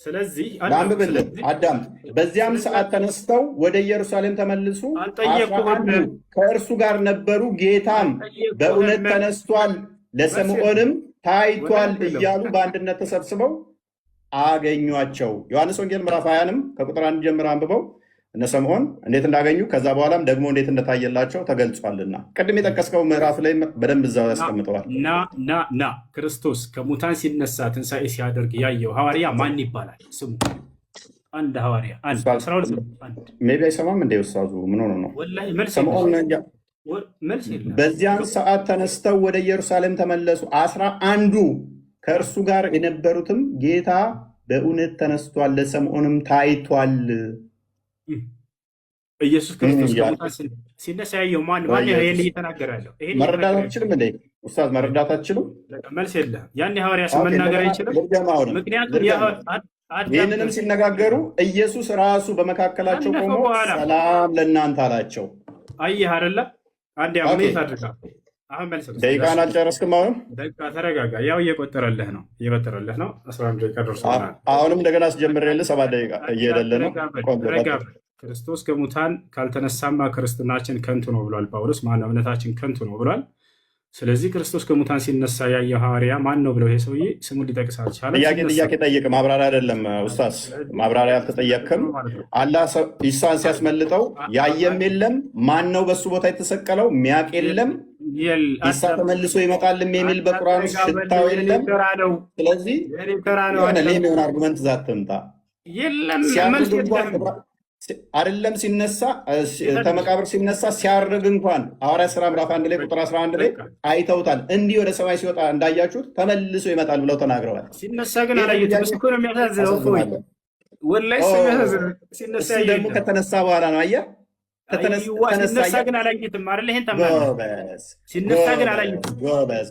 ስለዚህ ላንብብልህ አዳምጥ። በዚያም ሰዓት ተነስተው ወደ ኢየሩሳሌም ተመልሱ፣ 11 ከእርሱ ጋር ነበሩ። ጌታም በእውነት ተነስቷል፣ ለስምዖንም ታይቷል እያሉ በአንድነት ተሰብስበው አገኟቸው። ዮሐንስ ወንጌል ምዕራፍ 20ንም ከቁጥር 1 ጀምሮ አንብበው እነ ስምዖን እንዴት እንዳገኙ ከዛ በኋላም ደግሞ እንዴት እንደታየላቸው ተገልጿልና ቅድም የጠቀስከው ምዕራፍ ላይ በደንብ እዛው ያስቀምጠዋል። ና ክርስቶስ ከሙታን ሲነሳ ትንሣኤ ሲያደርግ ያየው ሐዋርያ ማን ይባላል? ስሙ አንድ ሐዋርያ ሜቢ አይሰማም እንደ ውሳዙ ምን ሆኖ ነው? በዚያን ሰዓት ተነስተው ወደ ኢየሩሳሌም ተመለሱ። 11ዱ ከእርሱ ጋር የነበሩትም ጌታ በእውነት ተነስቷል፣ ለስምዖንም ታይቷል። ኢየሱስ ክርስቶስ ከሙታን ሲነሳ ያየው ማን እየተናገረ ያለው? መረዳት አትችልም እንዴ ኡስታዝ? መረዳት አትችልም? መልስ የለህም። ያን ሐዋርያ ስም መናገር አይችልም። ምክንያቱም ይህንንም ሲነጋገሩ ኢየሱስ ራሱ በመካከላቸው ቆሞ ሰላም ለእናንተ አላቸው። አየህ አይደለ? አንድ ያሙት አድርጋ አሁን መልስ ደቂቃን አልጨረስክም። አሁን ደቂቃ ተረጋጋ። ያው እየቆጠረልህ ነው 11 ደቂቃ ደርሶናል። አሁንም እንደገና አስጀምሬልህ 7 ደቂቃ እየሄደልህ ነው። ክርስቶስ ከሙታን ካልተነሳማ ክርስትናችን ከንቱ ነው ብሏል ጳውሎስ። ማነው እምነታችን ከንቱ ነው ብሏል። ስለዚህ ክርስቶስ ከሙታን ሲነሳ ያየው ሐዋርያ ማን ነው ብለው ይሄ ሰውዬ ስሙን ሊጠቅስ አልቻለም። ጥያቄ ጠይቅ። ማብራሪያ አይደለም ኡስታዝ፣ ማብራሪያ አልተጠየቅክም። አላህ ኢሳን ሲያስመልጠው ያየም የለም፣ ማን ነው በሱ ቦታ የተሰቀለው ሚያቅ የለም፣ ኢሳ ተመልሶ ይመጣልም የሚል በቁርአን ውስጥ ሽታው የለም። ስለዚህ የሆነ ሌም የሆነ አርጉመንት ዛት ትምጣ። አይደለም ሲነሳ ከመቃብር ሲነሳ ሲያርግ እንኳን ሐዋርያት ሥራ ምዕራፍ 1 ላይ ቁጥር 11 ላይ አይተውታል። እንዲህ ወደ ሰማይ ሲወጣ እንዳያችሁት ተመልሶ ይመጣል ብለው ተናግረዋል። ሲነሳ ግን አላየሁትም። እሱ እኮ ነው የሚያሳዝነው። ወላሂ እሱ የሚያሳዝነው ሲነሳ ደግሞ ከተነሳ በኋላ ነው። አየህ ሲነሳ ግን አላየሁትም አይደል? ይሄን ተማር። ሲነሳ ግን አላየሁትም። ጎበዝ